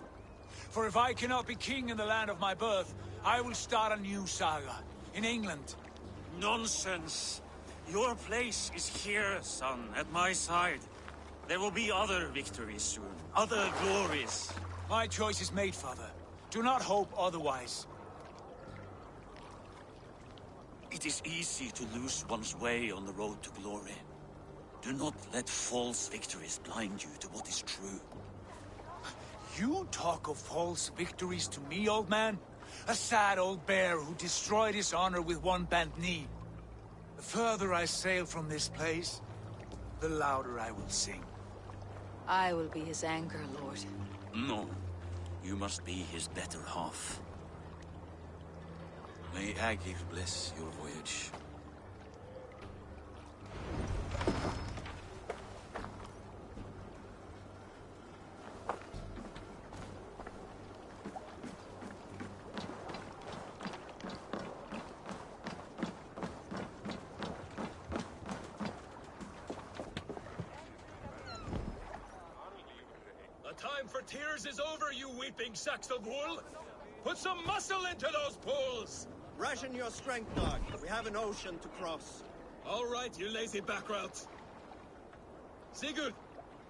[SPEAKER 4] For if I cannot be king in the land of my birth, I will start a new saga. In England.
[SPEAKER 10] Nonsense. Your place is here, son, at my side. There will be other victories soon. Other glories.
[SPEAKER 4] My choice is made, father. Do not hope otherwise.
[SPEAKER 10] It is easy to lose one's way on the road to glory. Do not let false victories blind you to what is true.
[SPEAKER 4] You talk of false victories to me, old man? A sad old bear who destroyed his honor with one bent knee. The further I sail from this place, the louder I will sing.
[SPEAKER 2] I will be his anchor, Lord.
[SPEAKER 10] No. You must be his better half. May Agir bless your voyage.
[SPEAKER 17] Time for tears is over, you weeping sacks of wool! Put some muscle into those pulls!
[SPEAKER 25] Ration your strength, dog. We have an ocean to cross.
[SPEAKER 17] All right, you lazy backroutes. Sigurd,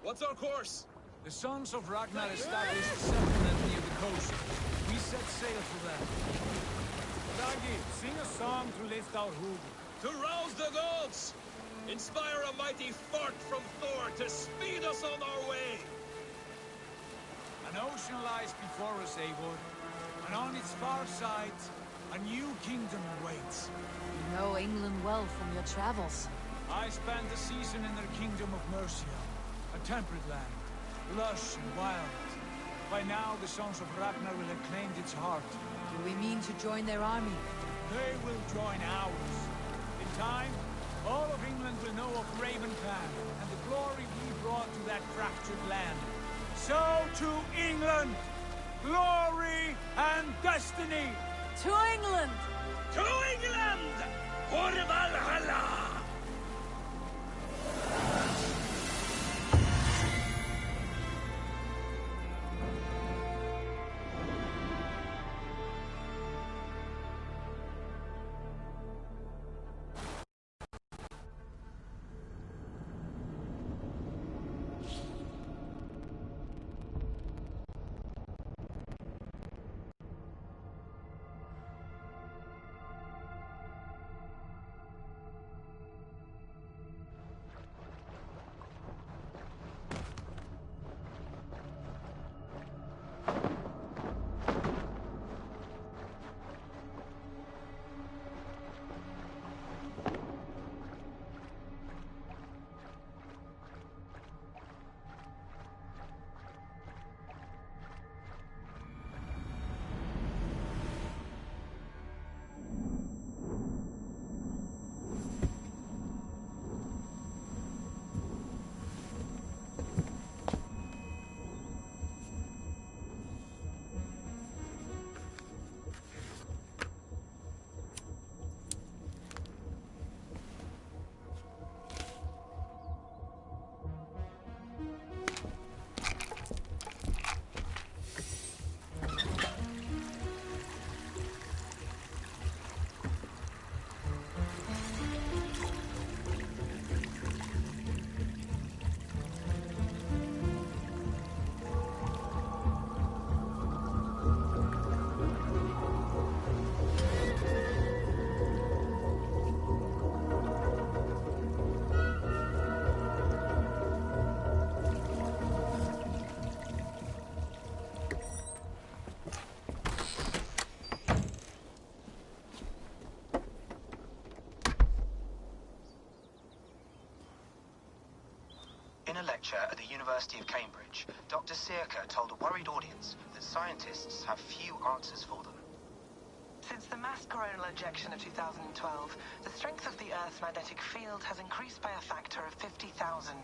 [SPEAKER 17] what's our course?
[SPEAKER 4] The sons of Ragnar established a settlement near the coast. We set sail for them. Ragi, sing a song to lift our hood.
[SPEAKER 17] To rouse the gods! Inspire a mighty fart from Thor to speed us on our way!
[SPEAKER 4] An ocean lies before us, Eivor, and on its far side, a new kingdom awaits.
[SPEAKER 2] You know England well from your travels.
[SPEAKER 4] I spent a season in their kingdom of Mercia, a temperate land, lush and wild. By now, the sons of Ragnar will have claimed its heart.
[SPEAKER 2] Do we mean to join their army?
[SPEAKER 4] They will join ours. In time, all of England will know of Raven Clan and the glory we brought to that fractured land. So to England! Glory and destiny!
[SPEAKER 2] To England!
[SPEAKER 17] To England! For Valhalla!
[SPEAKER 8] In a lecture at the University of Cambridge, Dr. Circa told a worried audience that scientists have few answers for them.
[SPEAKER 9] Since the mass coronal ejection of 2012, the strength of the Earth's magnetic field has increased by a factor of 50,000.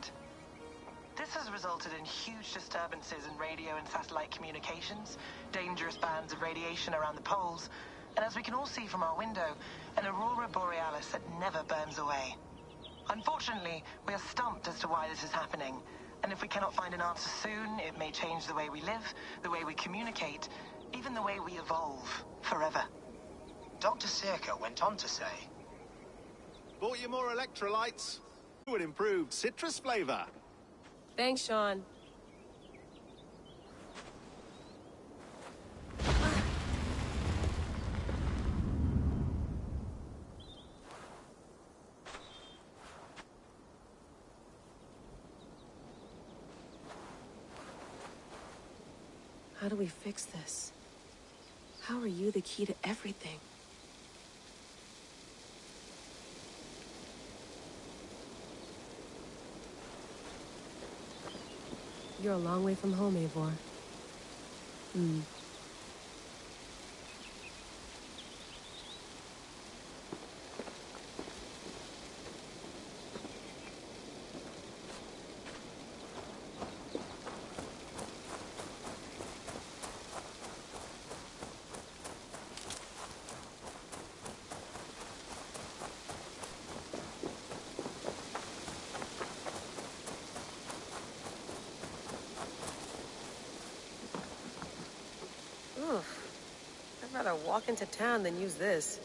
[SPEAKER 9] This has resulted in huge disturbances in radio and satellite communications, dangerous bands of radiation around the poles, and as we can all see from our window, an aurora borealis that never burns away. Unfortunately, we are stumped as to why this is happening, and if we cannot find an answer soon, it may change the way we live, the way we communicate, even the way we evolve forever.
[SPEAKER 8] Dr. Circa went on to say,
[SPEAKER 6] Bought you more electrolytes? An improved citrus flavor.
[SPEAKER 11] Thanks, Sean. How do we fix this? How are you the key to everything? You're a long way from home, Eivor. I'd rather walk into town than use this.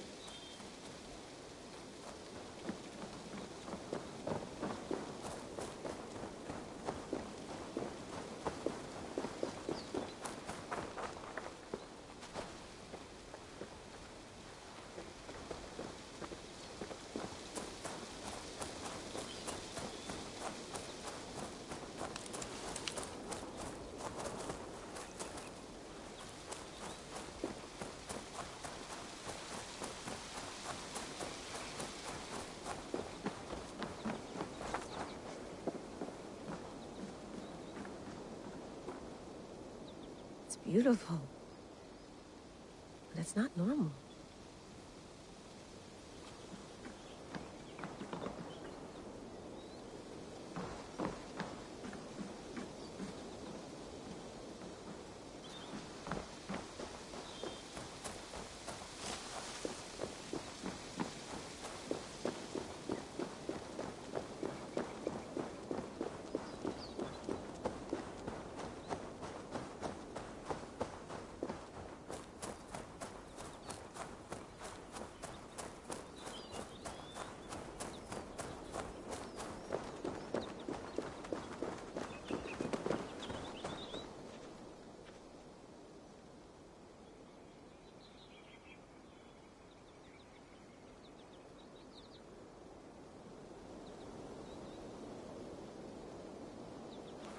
[SPEAKER 11] It's beautiful. But it's not normal.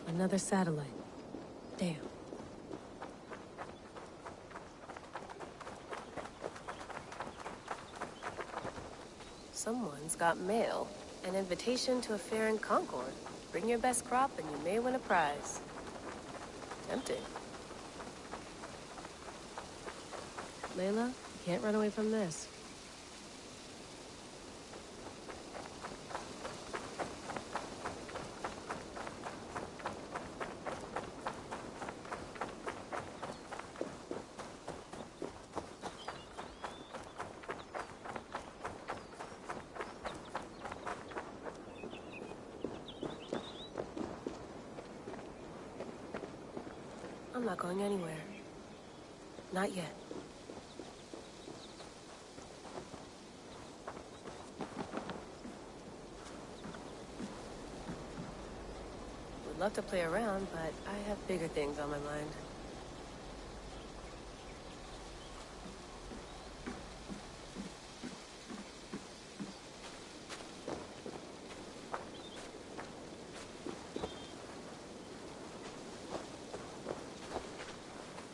[SPEAKER 11] Another satellite. Damn. Someone's got mail. An invitation to a fair in Concord. Bring your best crop and you may win a prize. Tempting. Layla, you can't run away from this. I'm not going anywhere. Not yet. Would love to play around, but I have bigger things on my mind.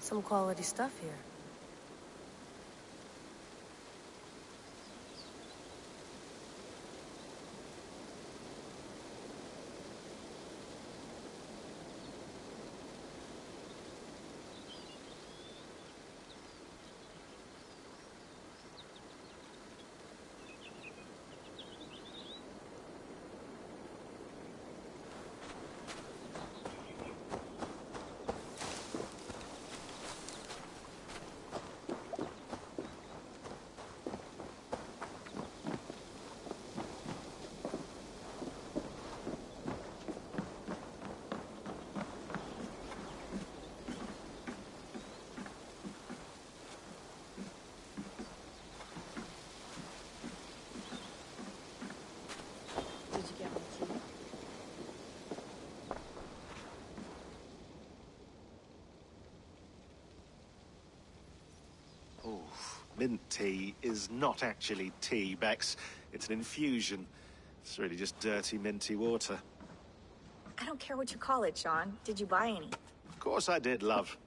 [SPEAKER 11] Some quality stuff here.
[SPEAKER 12] mint tea is not actually tea, Bex. It's an infusion. It's really just dirty, minty water.
[SPEAKER 13] I don't care what you call it, Sean. Did you buy any?
[SPEAKER 12] Of course I did, love.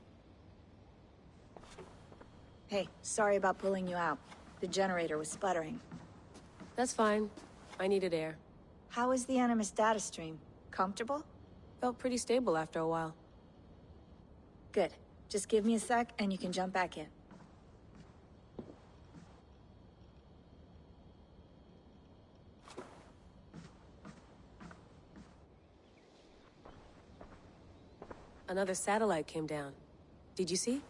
[SPEAKER 13] Hey, sorry about pulling you out. The generator was sputtering.
[SPEAKER 11] That's fine. I needed air.
[SPEAKER 13] How is the Animus data stream? Comfortable?
[SPEAKER 11] Felt pretty stable after a while.
[SPEAKER 13] Good. Just give me a sec and you can jump back in.
[SPEAKER 11] Another satellite came down. Did you see?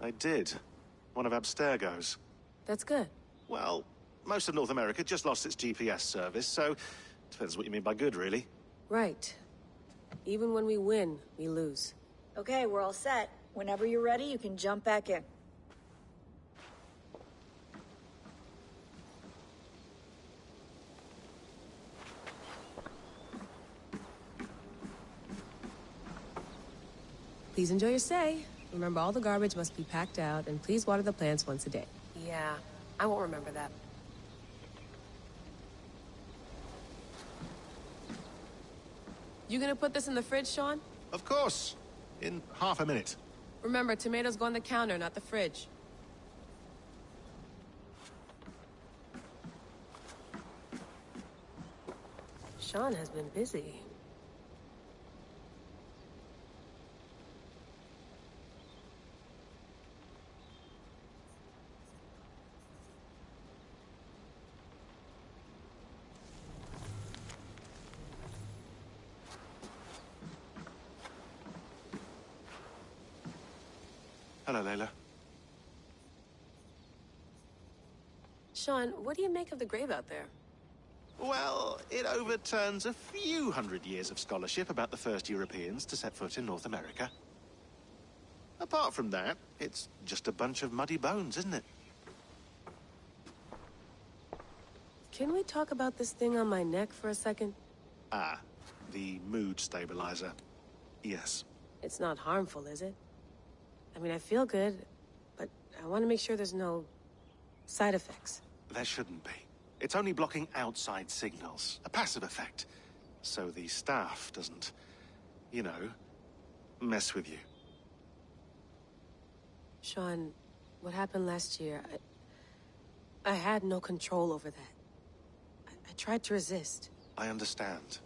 [SPEAKER 12] I did. One of Abstergo's.
[SPEAKER 11] That's good.
[SPEAKER 12] Well, most of North America just lost its GPS service, so depends what you mean by good, really.
[SPEAKER 11] Right. Even when we win, we lose.
[SPEAKER 13] Okay, we're all set. Whenever you're ready, you can jump back in.
[SPEAKER 11] Please enjoy your stay. Remember, all the garbage must be packed out, and please water the plants once a day. Yeah, I won't remember that. You gonna put this in the fridge, Sean?
[SPEAKER 12] Of course. In half a minute.
[SPEAKER 11] Remember, tomatoes go on the counter, not the fridge. Sean has been busy.
[SPEAKER 12] Hello, Layla.
[SPEAKER 11] Sean, what do you make of the grave out there?
[SPEAKER 12] Well, it overturns a few hundred years of scholarship about the first Europeans to set foot in North America. Apart from that, it's just a bunch of muddy bones, isn't it?
[SPEAKER 11] Can we talk about this thing on my neck for a second?
[SPEAKER 12] Ah, the mood stabilizer. Yes.
[SPEAKER 11] It's not harmful, is it? I mean, I feel good, but I want to make sure there's no side effects.
[SPEAKER 12] There shouldn't be. It's only blocking outside signals, a passive effect. So the staff doesn't, you know, mess with you.
[SPEAKER 11] Sean, what happened last year, I had no control over that. I tried to resist.
[SPEAKER 12] I understand.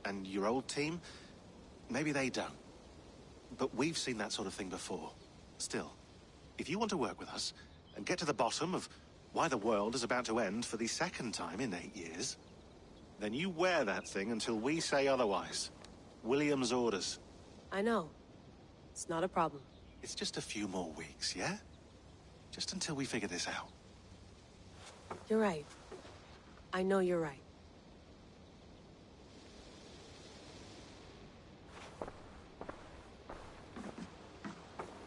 [SPEAKER 12] And your old team, maybe they don't. But we've seen that sort of thing before. Still, if you want to work with us and get to the bottom of why the world is about to end for the second time in 8 years, then you wear that thing until we say otherwise. William's orders.
[SPEAKER 11] I know. It's not a problem.
[SPEAKER 12] It's just a few more weeks, yeah? Just until we figure this out.
[SPEAKER 11] You're right. I know you're right.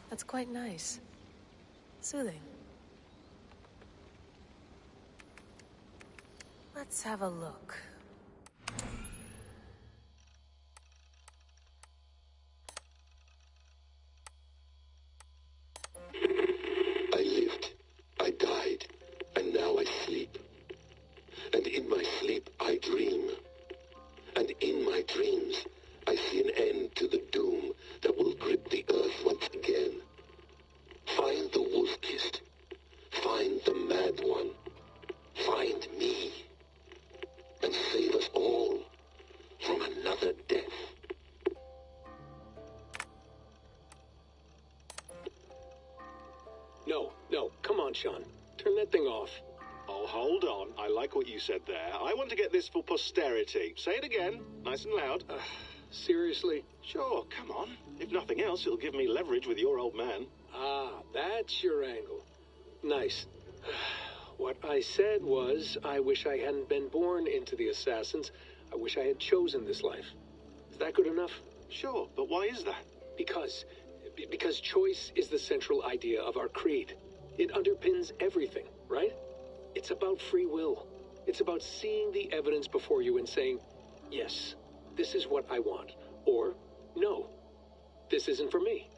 [SPEAKER 11] That's quite nice. Soothing. Let's have a look.
[SPEAKER 20] I lived, I died, and now I sleep. And in my sleep I dream. And in my dreams I see an end to the doom that will grip the earth once again. Find the wolf-kissed. Find the mad one. Find me. And save us all from another death.
[SPEAKER 14] No, come on, Sean. Turn that thing off.
[SPEAKER 12] Oh, hold on. I like what you said there. I want to get this for posterity. Say it again, nice and loud.
[SPEAKER 14] Seriously?
[SPEAKER 12] Sure, come on. If nothing else, it'll give me leverage with your old man.
[SPEAKER 14] Ah, that's your angle. Nice. What I said was, I wish I hadn't been born into the Assassins. I wish I had chosen this life. Is that good enough?
[SPEAKER 12] Sure, but why is that?
[SPEAKER 14] Because choice is the central idea of our creed. It underpins everything, right? It's about free will. It's about seeing the evidence before you and saying, yes, this is what I want. Or, no, this isn't for me.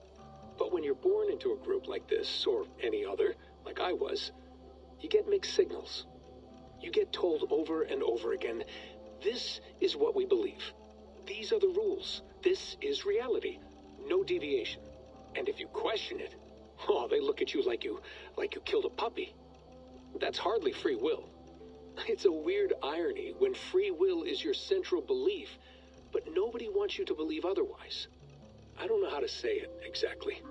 [SPEAKER 14] But when you're born into a group like this, or any other, like I was, you get mixed signals. You get told over and over again, this is what we believe. These are the rules. This is reality. No deviation. And if you question it, oh, they look at you like you killed a puppy. That's hardly free will. It's a weird irony when free will is your central belief, but nobody wants you to believe otherwise. I don't know how to say it exactly,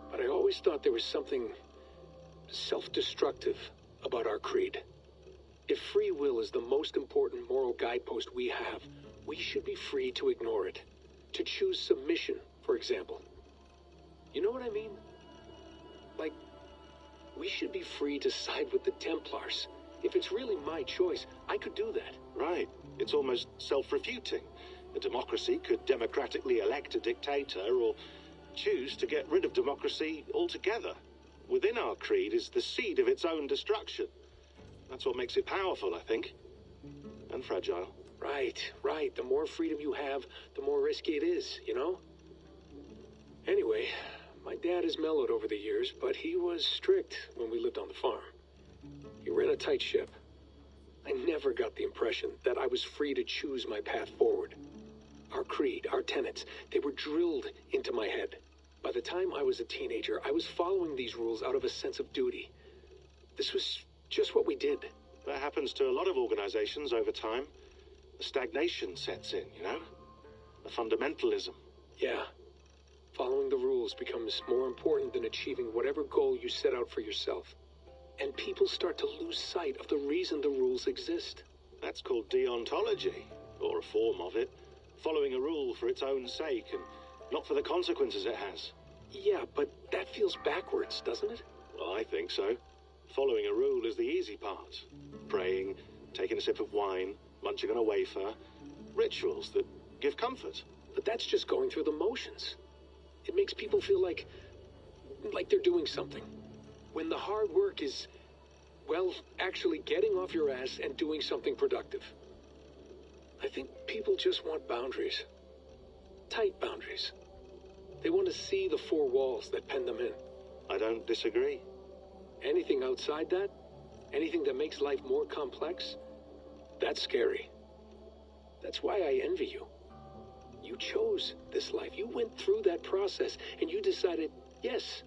[SPEAKER 14] but I always thought there was something self-destructive about our creed. If free will is the most important moral guidepost we have, we should be free to ignore it. To choose submission, for example. You know what I mean? Like, we should be free to side with the Templars. If it's really my choice, I could do that.
[SPEAKER 12] Right. It's almost self-refuting. A democracy could democratically elect a dictator or choose to get rid of democracy altogether. Within our creed is the seed of its own destruction. That's what makes it powerful, I think. And fragile.
[SPEAKER 14] Right. The more freedom you have, the more risky it is, you know? Anyway, my dad has mellowed over the years, but he was strict when we lived on the farm. He ran a tight ship. I never got the impression that I was free to choose my path forward. Our creed, our tenets, they were drilled into my head. By the time I was a teenager, I was following these rules out of a sense of duty. This was just what we did.
[SPEAKER 12] That happens to a lot of organizations over time. The stagnation sets in, you know? The fundamentalism.
[SPEAKER 14] Yeah. Following the rules becomes more important than achieving whatever goal you set out for yourself. And people start to lose sight of the reason the rules exist.
[SPEAKER 12] That's called deontology, or a form of it. Following a rule for its own sake, and not for the consequences it has.
[SPEAKER 14] Yeah, but that feels backwards, doesn't it?
[SPEAKER 12] Well, I think so. Following a rule is the easy part. Praying, taking a sip of wine, munching on a wafer. Rituals that give comfort.
[SPEAKER 14] But that's just going through the motions. It makes people feel like they're doing something. When the hard work is, well, actually getting off your ass and doing something productive. I think people just want boundaries. Tight boundaries. They want to see the four walls that pen them in.
[SPEAKER 12] I don't disagree.
[SPEAKER 14] Anything outside that, anything that makes life more complex, that's scary. That's why I envy you. You chose this life. You went through that process, and you decided, yes,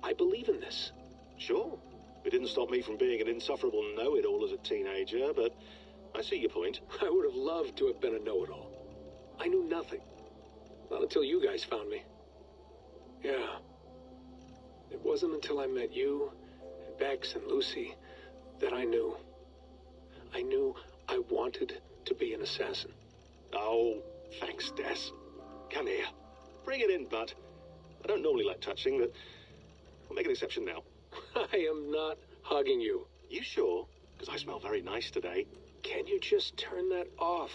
[SPEAKER 14] I believe in this.
[SPEAKER 12] Sure. It didn't stop me from being an insufferable know-it-all as a teenager, but I see your point.
[SPEAKER 14] I would have loved to have been a know-it-all. I knew nothing. Not until you guys found me. Yeah. It wasn't until I met you, and Bex and Lucy, that I knew. I knew I wanted to be an assassin.
[SPEAKER 12] Oh, thanks, Des. Come here. Bring it in, bud. I don't normally like touching, but I'll make an exception now.
[SPEAKER 14] I am not hugging you.
[SPEAKER 12] You sure? Because I smell very nice today.
[SPEAKER 14] Can you just turn that off?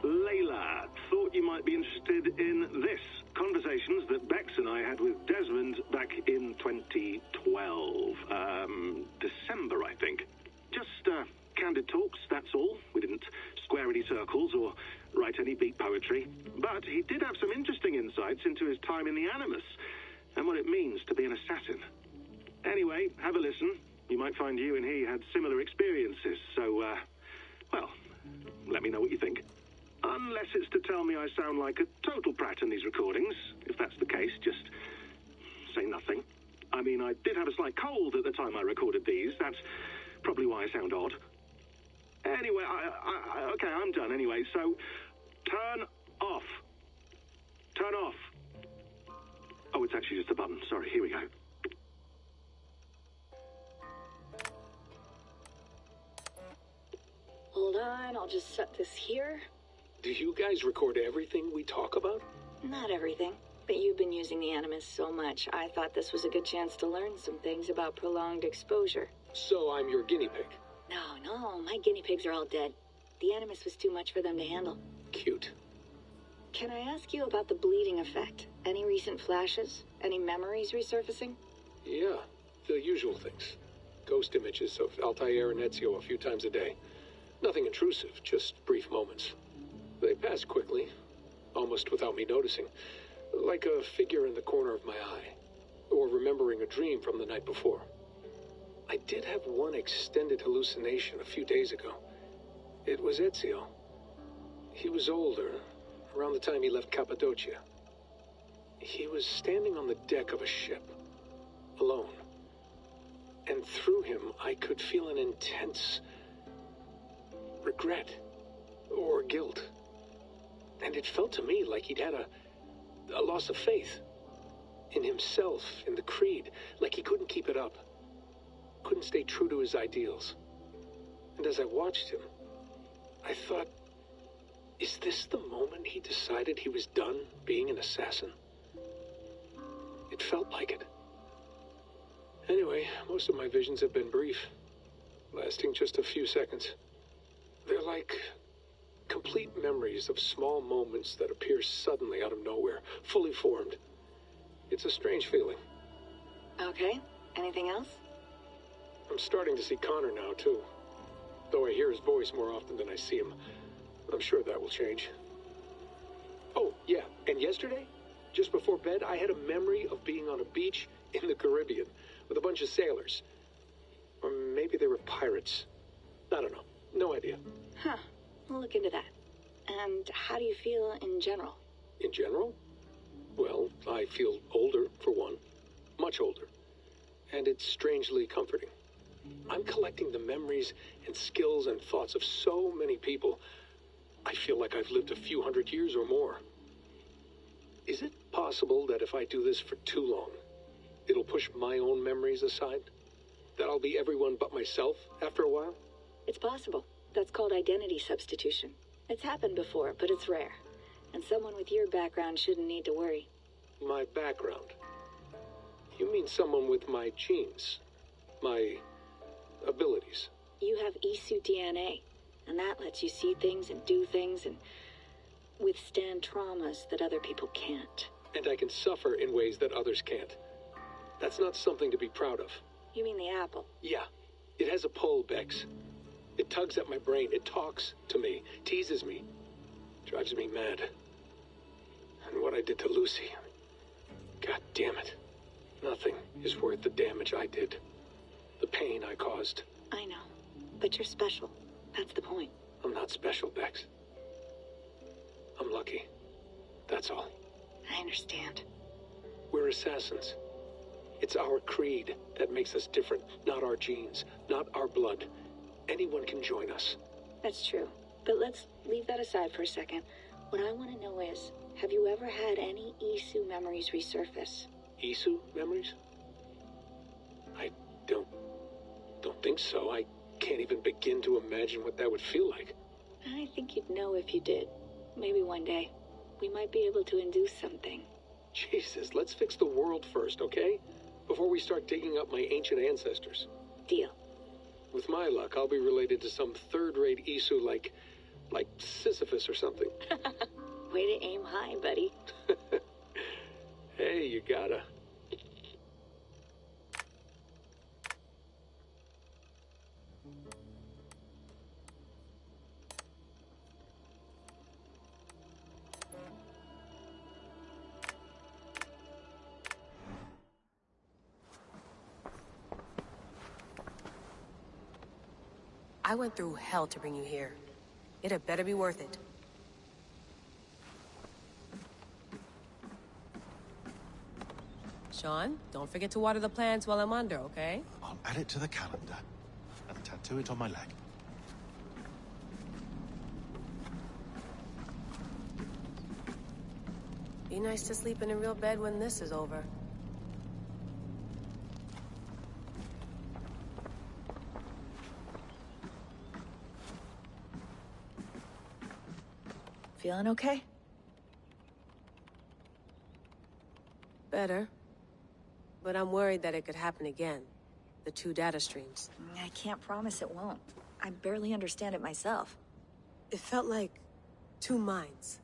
[SPEAKER 15] Layla, thought you might be interested in this. Conversations that Bex and I had with Desmond back in 2012. December, I think. Just candid talks, that's all. We didn't square any circles or write any beat poetry. But he did have some interesting insights into his time in the Animus and what it means to be an assassin. Anyway, have a listen. You might find you and he had similar experiences. So, well, let me know what you think. Unless it's to tell me I sound like a total prat in these recordings. If that's the case, just say nothing. I mean, I did have a slight cold at the time I recorded these. That's probably why I sound odd. Anyway, okay, I'm done anyway, so turn off. Turn off. Oh, it's actually just a button. Sorry, here we go.
[SPEAKER 13] Hold on, I'll just set this here.
[SPEAKER 14] Do you guys record everything we talk about?
[SPEAKER 13] Not everything, but you've been using the Animus so much, I thought this was a good chance to learn some things about prolonged exposure.
[SPEAKER 14] So I'm your guinea pig?
[SPEAKER 13] No, my guinea pigs are all dead. The Animus was too much for them to handle.
[SPEAKER 14] Cute.
[SPEAKER 13] Can I ask you about the bleeding effect? Any recent flashes? Any memories resurfacing?
[SPEAKER 14] Yeah, the usual things. Ghost images of Altair and Ezio a few times a day. Nothing intrusive, just brief moments. They passed quickly, almost without me noticing, like a figure in the corner of my eye, or remembering a dream from the night before. I did have one extended hallucination a few days ago. It was Ezio. He was older, around the time he left Cappadocia. He was standing on the deck of a ship, alone. And through him, I could feel an intense regret or guilt. And it felt to me like he'd had a loss of faith in himself, in the creed, like he couldn't keep it up, couldn't stay true to his ideals. And as I watched him, I thought, is this the moment he decided he was done being an assassin? It felt like it. Anyway, most of my visions have been brief, lasting just a few seconds. They're like complete memories of small moments that appear suddenly out of nowhere, fully formed. It's a strange feeling.
[SPEAKER 13] Okay, anything else?
[SPEAKER 14] I'm starting to see Connor now, too. Though I hear his voice more often than I see him. I'm sure that will change. Oh, yeah, and yesterday, just before bed, I had a memory of being on a beach in the Caribbean with a bunch of sailors. Or maybe they were pirates. I don't know. No idea.
[SPEAKER 13] Huh. We'll look into that. And how do you feel in general?
[SPEAKER 14] In general? Well, I feel older, for one. Much older. And it's strangely comforting. I'm collecting the memories and skills and thoughts of so many people. I feel like I've lived a few hundred years or more. Is it possible that if I do this for too long, it'll push my own memories aside? That I'll be everyone but myself after a while?
[SPEAKER 13] It's possible. That's called identity substitution. It's happened before, but it's rare. And someone with your background shouldn't need to worry.
[SPEAKER 14] My background? You mean someone with my genes? My abilities?
[SPEAKER 13] You have Isu DNA, and that lets you see things and do things and withstand traumas that other people can't.
[SPEAKER 14] And I can suffer in ways that others can't. That's not something to be proud of.
[SPEAKER 13] You mean the apple?
[SPEAKER 14] Yeah. It has a pull, Bex. It tugs at my brain. It talks to me. Teases me. Drives me mad. And what I did to Lucy... God damn it. Nothing is worth the damage I did. The pain I caused.
[SPEAKER 13] I know. But you're special. That's the point.
[SPEAKER 14] I'm not special, Bex. I'm lucky. That's all.
[SPEAKER 13] I understand.
[SPEAKER 14] We're assassins. It's our creed that makes us different, not our genes, not our blood. Anyone can join us.
[SPEAKER 13] That's true. But let's leave that aside for a second. What I want to know is, have you ever had any Isu memories resurface?
[SPEAKER 14] Isu memories? I don't think so. I can't even begin to imagine what that would feel like.
[SPEAKER 13] I think you'd know if you did. Maybe one day. We might be able to induce something.
[SPEAKER 14] Jesus, let's fix the world first, okay? Before we start digging up my ancient ancestors.
[SPEAKER 13] Deal.
[SPEAKER 14] With my luck, I'll be related to some third-rate Isu like Sisyphus or something.
[SPEAKER 13] Way to aim high, buddy.
[SPEAKER 14] Hey, you gotta.
[SPEAKER 11] I went through hell to bring you here. It had better be worth it. Sean, don't forget to water the plants while I'm under, okay?
[SPEAKER 12] I'll add it to the calendar and tattoo it on my leg.
[SPEAKER 11] Be nice to sleep in a real bed when this is over.
[SPEAKER 13] Feeling okay?
[SPEAKER 11] Better. But I'm worried that it could happen again. The two data streams.
[SPEAKER 13] I can't promise it won't. I barely understand it myself.
[SPEAKER 11] It felt like two minds,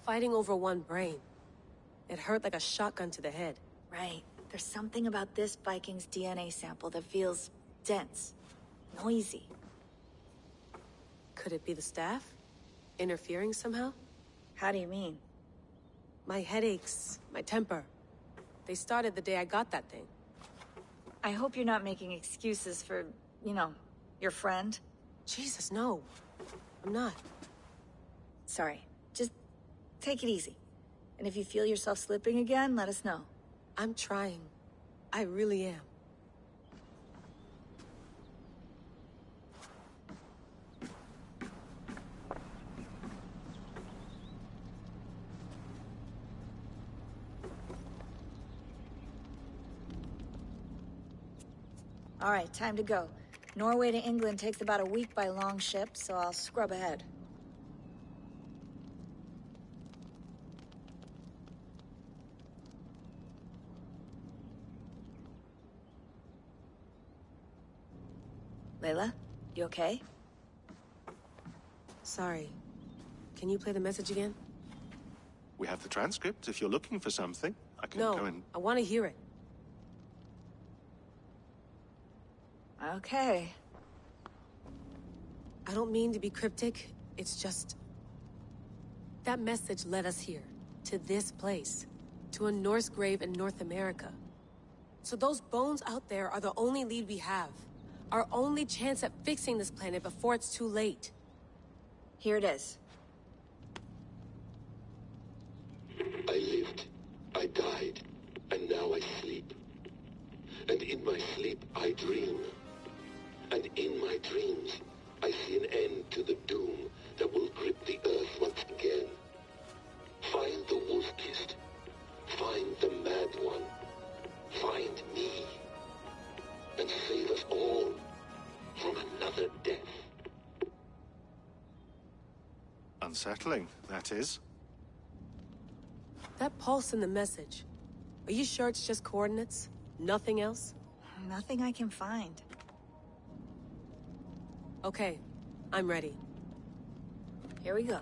[SPEAKER 11] fighting over one brain. It hurt like a shotgun to the head.
[SPEAKER 13] Right. There's something about this Viking's DNA sample that feels dense, noisy.
[SPEAKER 11] Could it be the staff? interfering somehow?
[SPEAKER 13] How do you mean?
[SPEAKER 11] My headaches, my temper. They started the day I got that thing.
[SPEAKER 13] I hope you're not making excuses for, you know, your friend.
[SPEAKER 11] Jesus, no. I'm not.
[SPEAKER 13] Sorry. Just take it easy. And if you feel yourself slipping again, let us know.
[SPEAKER 11] I'm trying. I really am.
[SPEAKER 13] All right, time to go. Norway to England takes about a week by long ship, so I'll scrub ahead. Layla, you okay?
[SPEAKER 11] Sorry. Can you play the message again?
[SPEAKER 12] We have the transcript. If you're looking for something, I can go and...
[SPEAKER 11] I want to hear it.
[SPEAKER 13] Okay.
[SPEAKER 11] I don't mean to be cryptic. It's just... that message led us here. To this place. To a Norse grave in North America. So those bones out there are the only lead we have. Our only chance at fixing this planet before it's too late.
[SPEAKER 13] Here it is.
[SPEAKER 20] I lived, I died, and now I sleep. And in my sleep I dream. And in my dreams I see an end to the doom that will grip the earth once again. Find the wolf-kissed. Find the mad one. Find me. And save us all from another death.
[SPEAKER 12] Unsettling, that is.
[SPEAKER 11] That pulse in the message. Are you sure it's just coordinates? Nothing else?
[SPEAKER 13] Nothing I can find.
[SPEAKER 11] Okay, I'm ready.
[SPEAKER 13] Here we go.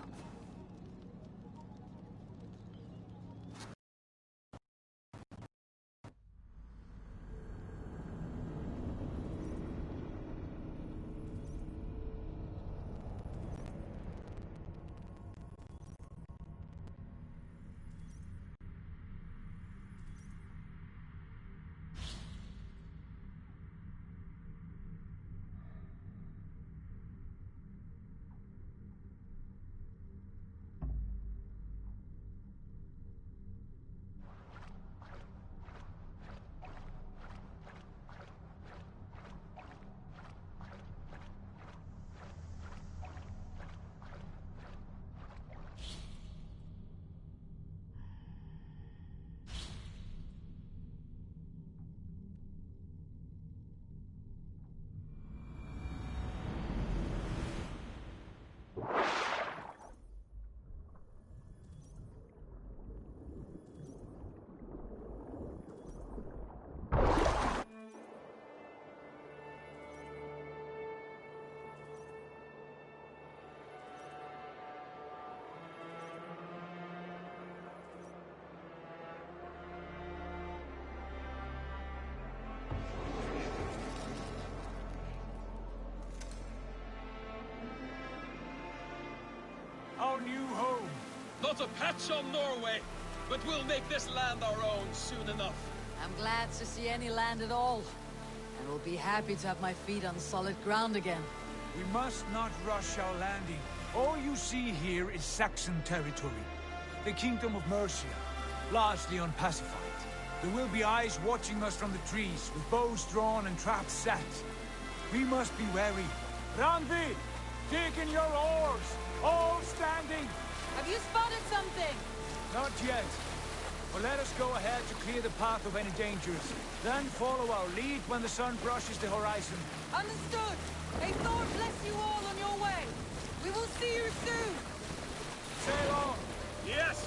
[SPEAKER 4] Our new home.
[SPEAKER 17] Not a patch on Norway, but we'll make this land our own soon enough.
[SPEAKER 2] I'm glad to see any land at all. And will be happy to have my feet on solid ground again.
[SPEAKER 4] We must not rush our landing. All you see here is Saxon territory. The Kingdom of Mercia, largely unpacified. There will be eyes watching us from the trees, with bows drawn and traps set. We must be wary. Randvi, dig in your oars! All standing!
[SPEAKER 2] Have you spotted something?
[SPEAKER 4] Not yet. But let us go ahead to clear the path of any dangers. Then follow our lead when the sun brushes the horizon.
[SPEAKER 24] Understood. May Thor bless you all on your way. We will see you soon.
[SPEAKER 4] Sail on!
[SPEAKER 17] Yes!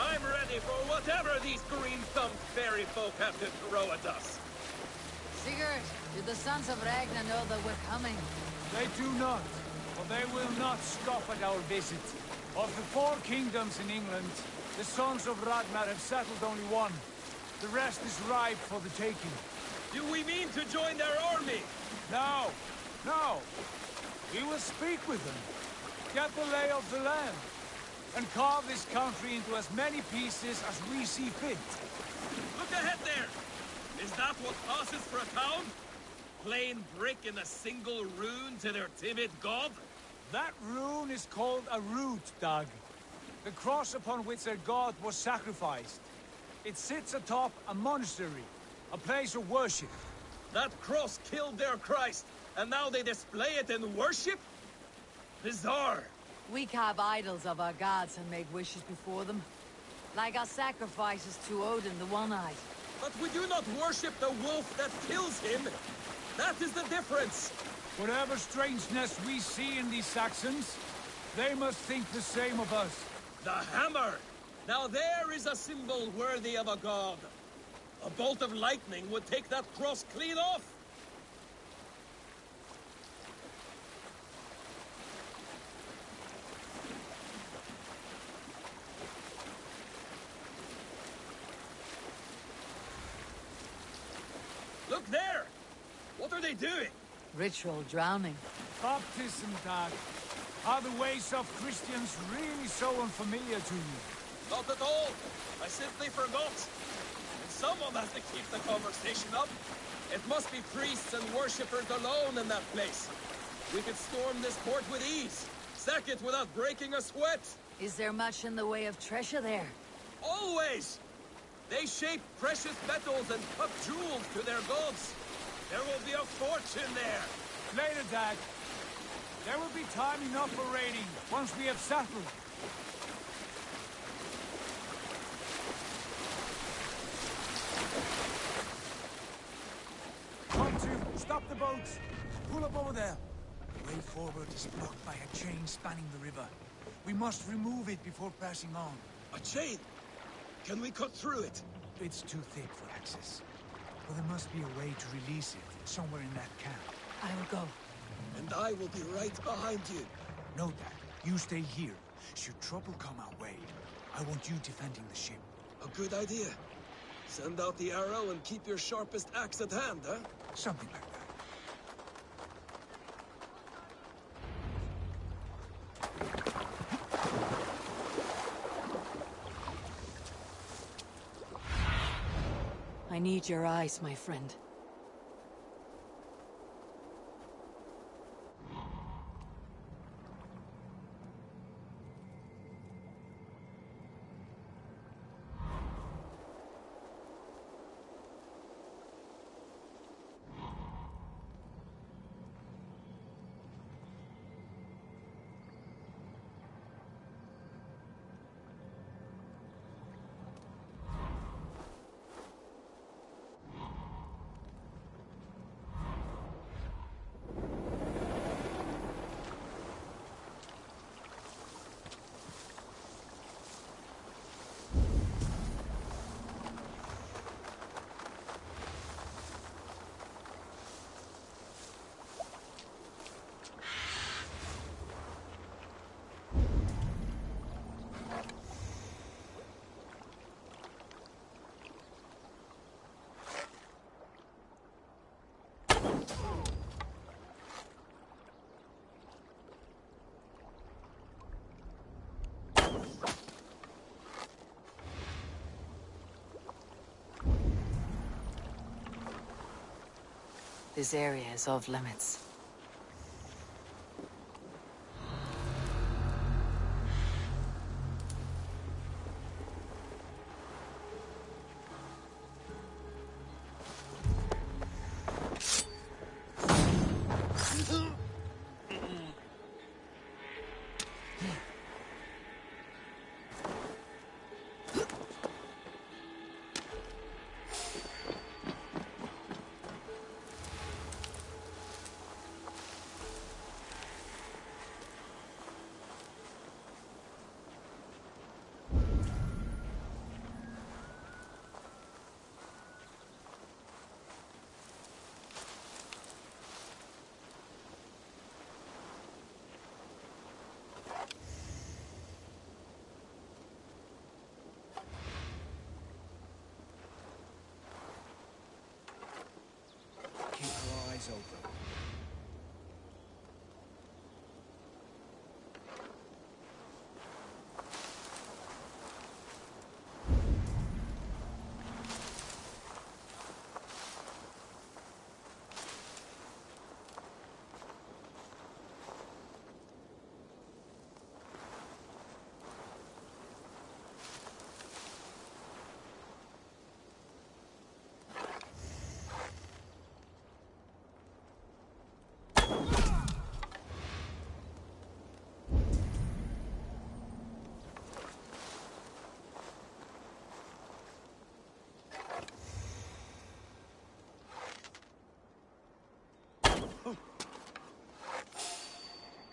[SPEAKER 17] I'm ready for whatever these green-thumbed fairy folk have to throw at us.
[SPEAKER 2] Sigurd, do the sons of Ragnar know that we're coming?
[SPEAKER 4] They do not. But they will not scoff at our visit. Of the 4 kingdoms in England, the sons of Ragnar have settled only one. The rest is ripe for the taking.
[SPEAKER 17] Do we mean to join their army?
[SPEAKER 4] No. No. We will speak with them. get the lay of the land, and carve this country into as many pieces as we see fit.
[SPEAKER 16] Look ahead there! Is that what passes for a town? Plain brick in a single rune to their timid god?
[SPEAKER 4] That rune is called a root, Doug. The cross upon which their god was sacrificed. It sits atop a monastery, a place of worship.
[SPEAKER 16] That cross killed their Christ, and now they display it in worship? Bizarre.
[SPEAKER 2] We carve idols of our gods and make wishes before them. Like our sacrifices to Odin, the One-Eyed.
[SPEAKER 16] But we do not worship the wolf that kills him. That is the difference.
[SPEAKER 4] Whatever strangeness we see in these Saxons, they must think the same of us.
[SPEAKER 16] The hammer! Now there is a symbol worthy of a god. A bolt of lightning would take that cross clean off. Look there! What are they doing?
[SPEAKER 2] Ritual drowning.
[SPEAKER 4] Baptism, Doug. Are the ways of Christians really so unfamiliar to you?
[SPEAKER 16] Not at all. I simply forgot. And someone has to keep the conversation up. It must be priests and worshippers alone in that place. We could storm this port with ease. Sack it without breaking a sweat.
[SPEAKER 2] Is there much in the way of treasure there?
[SPEAKER 16] Always! They shape precious metals and cut jewels to their gods. There will be a fortune there.
[SPEAKER 4] Later, Dad. There will be time enough for raiding, once we have settled. Come to, stop the boats. Pull up over there. The way forward is blocked by a chain spanning the river. We must remove it before passing on.
[SPEAKER 16] A chain? Can we cut through it?
[SPEAKER 4] It's too thick for access. But there must be a way to release it, somewhere in that camp.
[SPEAKER 2] I will go.
[SPEAKER 16] And I will be right behind you.
[SPEAKER 4] No, Dad. You stay here. Should trouble come our way, I want you defending the ship.
[SPEAKER 16] A good idea. Send out the arrow and keep your sharpest axe at hand, huh?
[SPEAKER 4] Something like that.
[SPEAKER 2] I need your eyes, my friend. This area is off limits.
[SPEAKER 4] Keep your eyes open.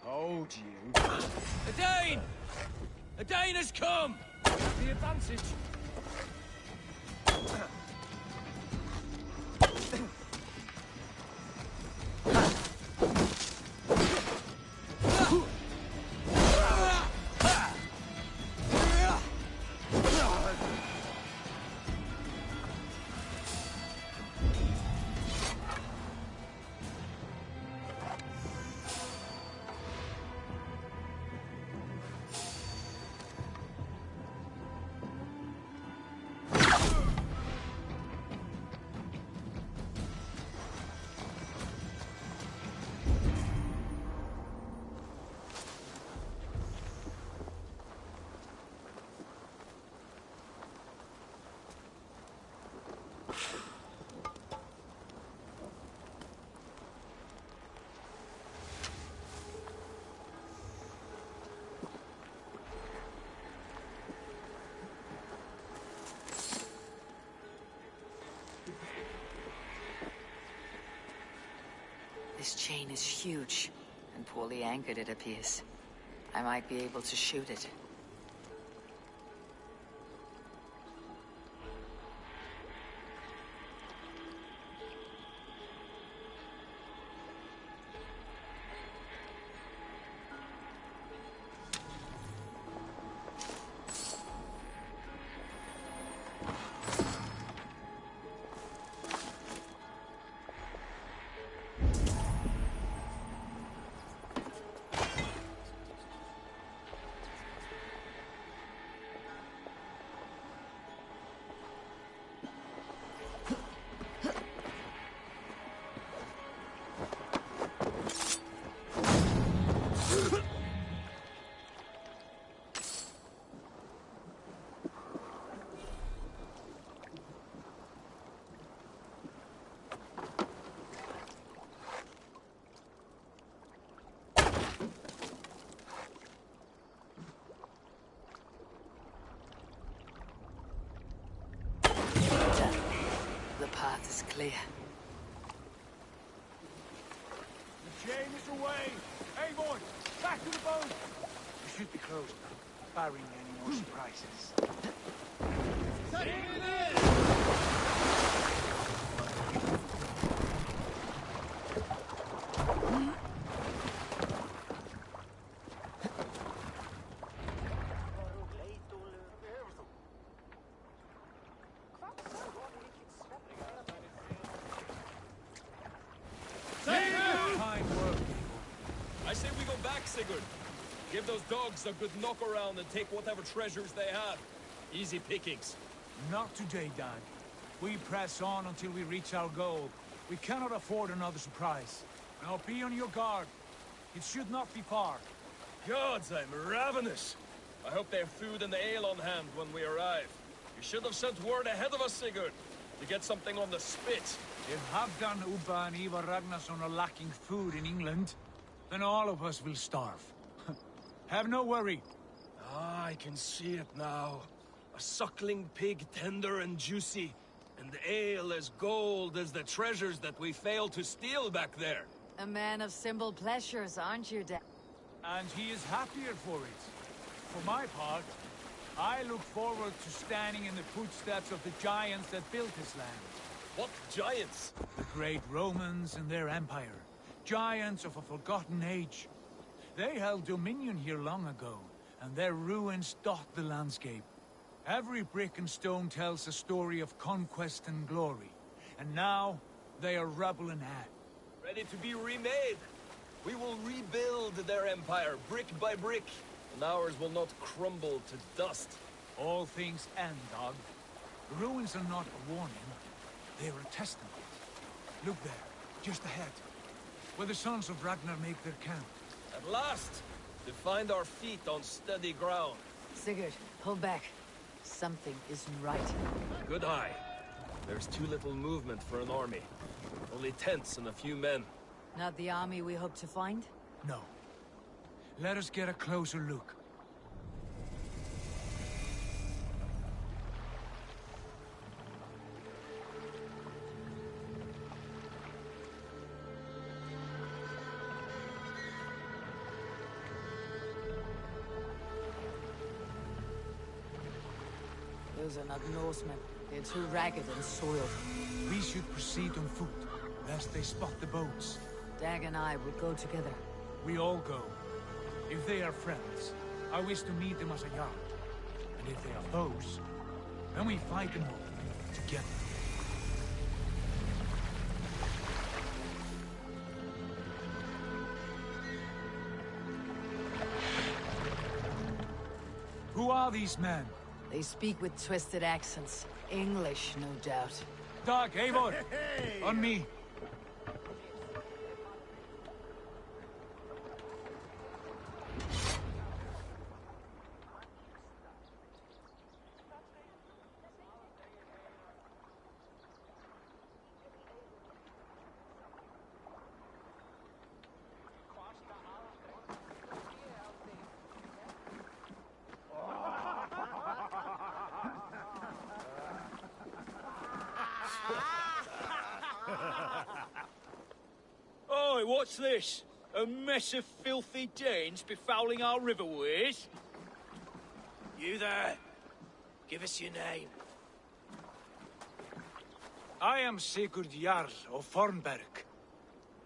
[SPEAKER 4] Hold you. A Dane! A Dane has come! The advantage.
[SPEAKER 2] This chain is huge, and poorly anchored it appears. I might be able to shoot it. The path is clear.
[SPEAKER 4] The chain is away! Hey, boy! Back to the boat! We should be close now, barring any more surprises.
[SPEAKER 16] I say we go back, Sigurd. Give those dogs a good knock around and take whatever treasures they have. Easy pickings.
[SPEAKER 4] Not today, Dad. We press on until we reach our goal. We cannot afford another surprise. Now be on your guard. It should not be far.
[SPEAKER 16] Gods, I'm ravenous. I hope they have food and the ale on hand when we arrive. You should have sent word ahead of us, Sigurd, to get something on the spit.
[SPEAKER 4] If Halfdan, Ubba and Ivar Ragnarsson are lacking food in England, then all of us will starve. Have no worry.
[SPEAKER 16] Ah, I can see it now. A suckling pig, tender and juicy, and ale as gold as the treasures that we failed to steal back there.
[SPEAKER 2] A man of simple pleasures, aren't you, Dad?
[SPEAKER 4] And he is happier for it. For my part, I look forward to standing in the footsteps of the giants that built this land.
[SPEAKER 16] What giants?
[SPEAKER 4] The great Romans and their empire. Giants of a forgotten age. They held dominion here long ago, and their ruins dot the landscape. Every brick and stone tells a story of conquest and glory. And now, they are rubble and ash.
[SPEAKER 16] Ready to be remade. We will rebuild their empire, brick by brick, and ours will not crumble to dust.
[SPEAKER 4] All things end, dog. The ruins are not a warning. They are a testament. Look there, just ahead, where the sons of Ragnar make their camp.
[SPEAKER 16] At last, to find our feet on steady ground.
[SPEAKER 2] Sigurd, pull back. Something isn't right.
[SPEAKER 16] Good eye. There's too little movement for an army. Only tents and a few men.
[SPEAKER 2] Not the army we hope to find?
[SPEAKER 4] No. Let us get a closer look.
[SPEAKER 2] Those are not Norsemen. They're too ragged and soiled.
[SPEAKER 4] We should proceed on foot, lest they spot the boats.
[SPEAKER 2] Dag and I would go together.
[SPEAKER 4] We all go. If they are friends, I wish to meet them as a yard. And if they are foes, then we fight them all together. Who are these men?
[SPEAKER 2] They speak with twisted accents. English, no doubt.
[SPEAKER 4] Doug, Eivor! On me!
[SPEAKER 17] Oi, what's this? A mess of filthy Danes befouling our riverways? You there. Give us your name.
[SPEAKER 4] I am Sigurd Jarl of Fornberg.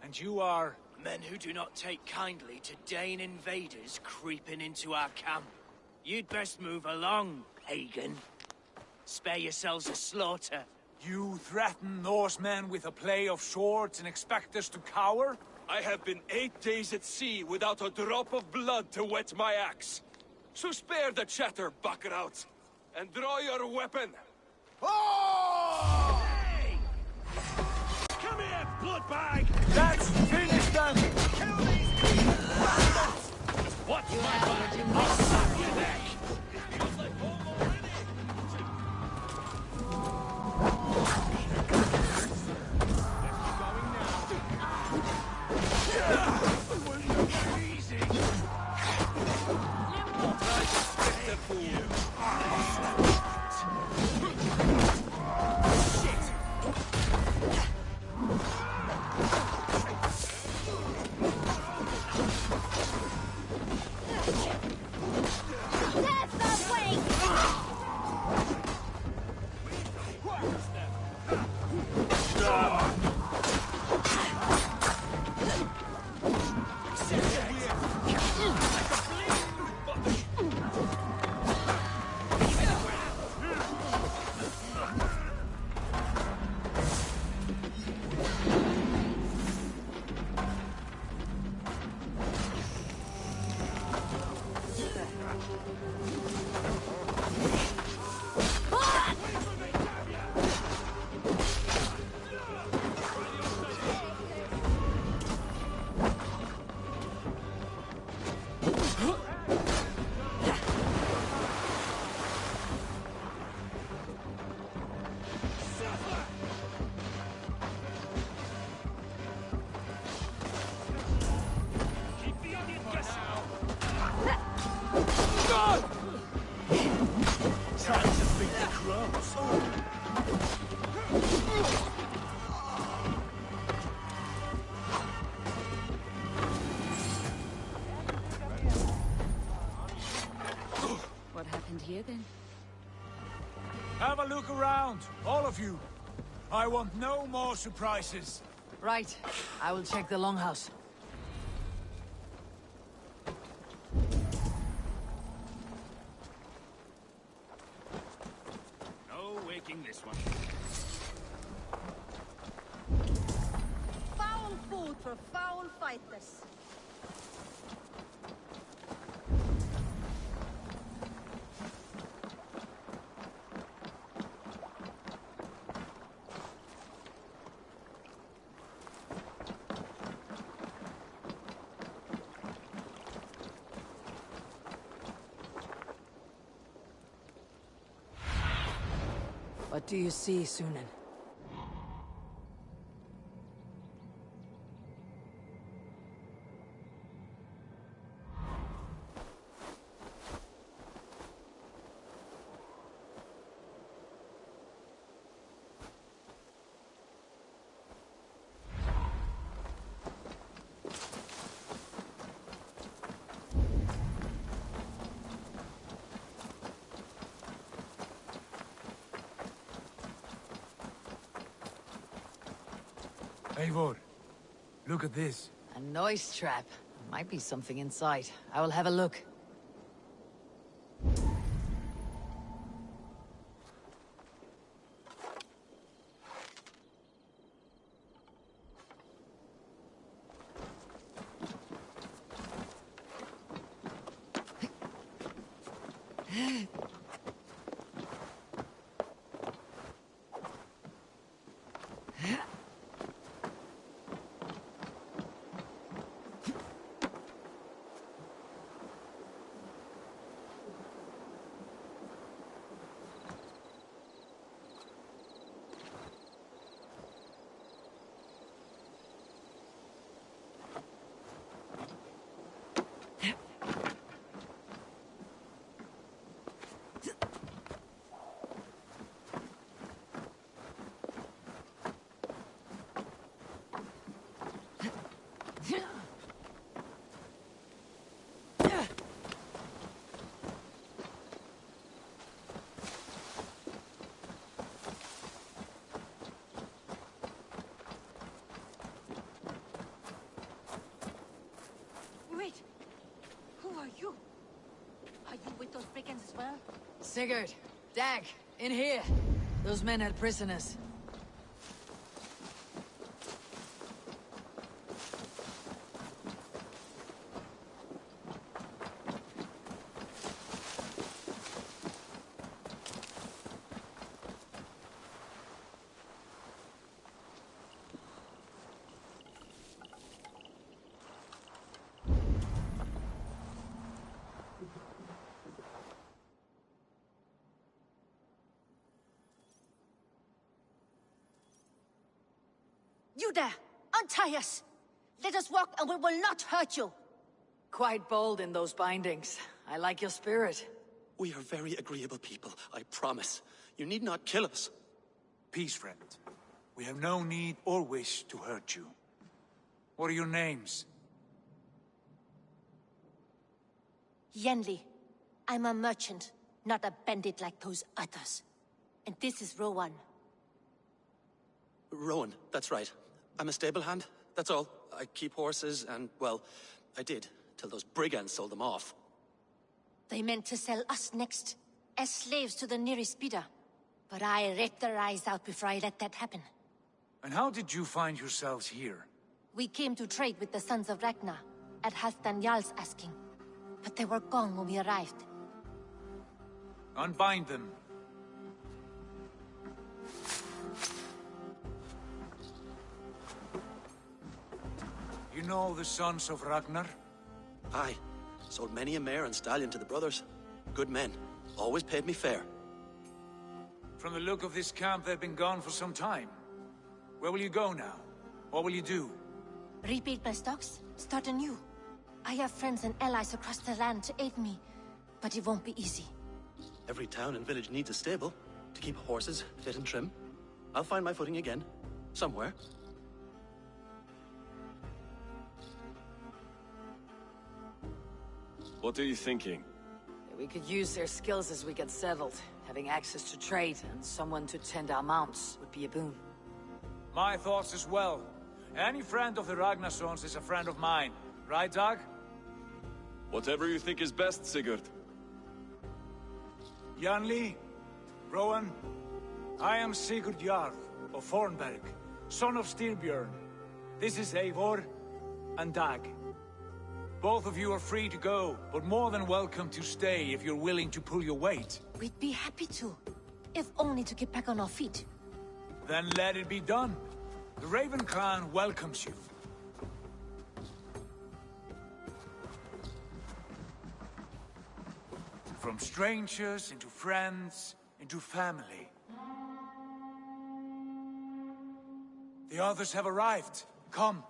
[SPEAKER 4] And you are...
[SPEAKER 17] Men who do not take kindly to Dane invaders creeping into our camp. You'd best move along, pagan. Spare yourselves a slaughter.
[SPEAKER 4] You threaten Norsemen with a play of swords and expect us to cower?
[SPEAKER 17] I have been 8 days at sea without a drop of blood to wet my axe. So spare the chatter, buckerouts, and draw your weapon.
[SPEAKER 6] Oh! Hey! Come here, bloodbag!
[SPEAKER 4] Let's finish them!
[SPEAKER 6] Kill these people!
[SPEAKER 17] What's my back? I'll snap your neck! It feels like home already!
[SPEAKER 5] What happened here then?
[SPEAKER 4] Have a look around, all of you. I want no more surprises.
[SPEAKER 2] Right. I will check the longhouse.
[SPEAKER 17] No waking this one.
[SPEAKER 5] Foul food for foul fighters.
[SPEAKER 2] What do you see, Sunan?
[SPEAKER 4] Eivor, look at this.
[SPEAKER 2] A noise trap. Might be something inside. I will have a look.
[SPEAKER 5] Wait! Who are you? Are you with those brigands as well?
[SPEAKER 2] Sigurd, Dag, in here. Those men had prisoners.
[SPEAKER 5] You there! Untie us! Let us walk and we will not hurt you!
[SPEAKER 2] Quite bold in those bindings. I like your spirit.
[SPEAKER 18] We are very agreeable people, I promise. You need not kill us.
[SPEAKER 4] Peace, friend. We have no need or wish to hurt you. What are your names?
[SPEAKER 5] Yenli. I'm a merchant, not a bandit like those others. And this is Rowan.
[SPEAKER 18] Rowan, that's right. I'm a stable hand, that's all. I keep horses and, well, I did, till those brigands sold them off.
[SPEAKER 5] They meant to sell us next, as slaves to the nearest bidder. But I ripped their eyes out before I let that happen.
[SPEAKER 4] And how did you find yourselves here?
[SPEAKER 5] We came to trade with the Sons of Ragnar, at Halfdan Jarl's asking. But they were gone when we arrived.
[SPEAKER 4] Unbind them. You know the Sons of Ragnar?
[SPEAKER 18] Aye. Sold many a mare and stallion to the brothers. Good men. Always paid me fair.
[SPEAKER 4] From the look of this camp, they've been gone for some time. Where will you go now? What will you do?
[SPEAKER 5] Rebuild my stocks, start anew. I have friends and allies across the land to aid me, but it won't be easy.
[SPEAKER 18] Every town and village needs a stable to keep horses fit and trim. I'll find my footing again. Somewhere.
[SPEAKER 19] What are you thinking?
[SPEAKER 2] We could use their skills as we get settled. Having access to trade and someone to tend our mounts would be a boon.
[SPEAKER 4] My thoughts as well. Any friend of the Ragnarsons is a friend of mine. Right, Dag?
[SPEAKER 19] Whatever you think is best, Sigurd.
[SPEAKER 4] Janli, Rowan, I am Sigurd Jarl of Fornberg, son of Styrbjörn. This is Eivor and Dag. Both of you are free to go, but more than welcome to stay if you're willing to pull your weight.
[SPEAKER 5] We'd be happy to, if only to get back on our feet.
[SPEAKER 4] Then let it be done. The Raven clan welcomes you. From strangers into friends, into family. The others have arrived. Come.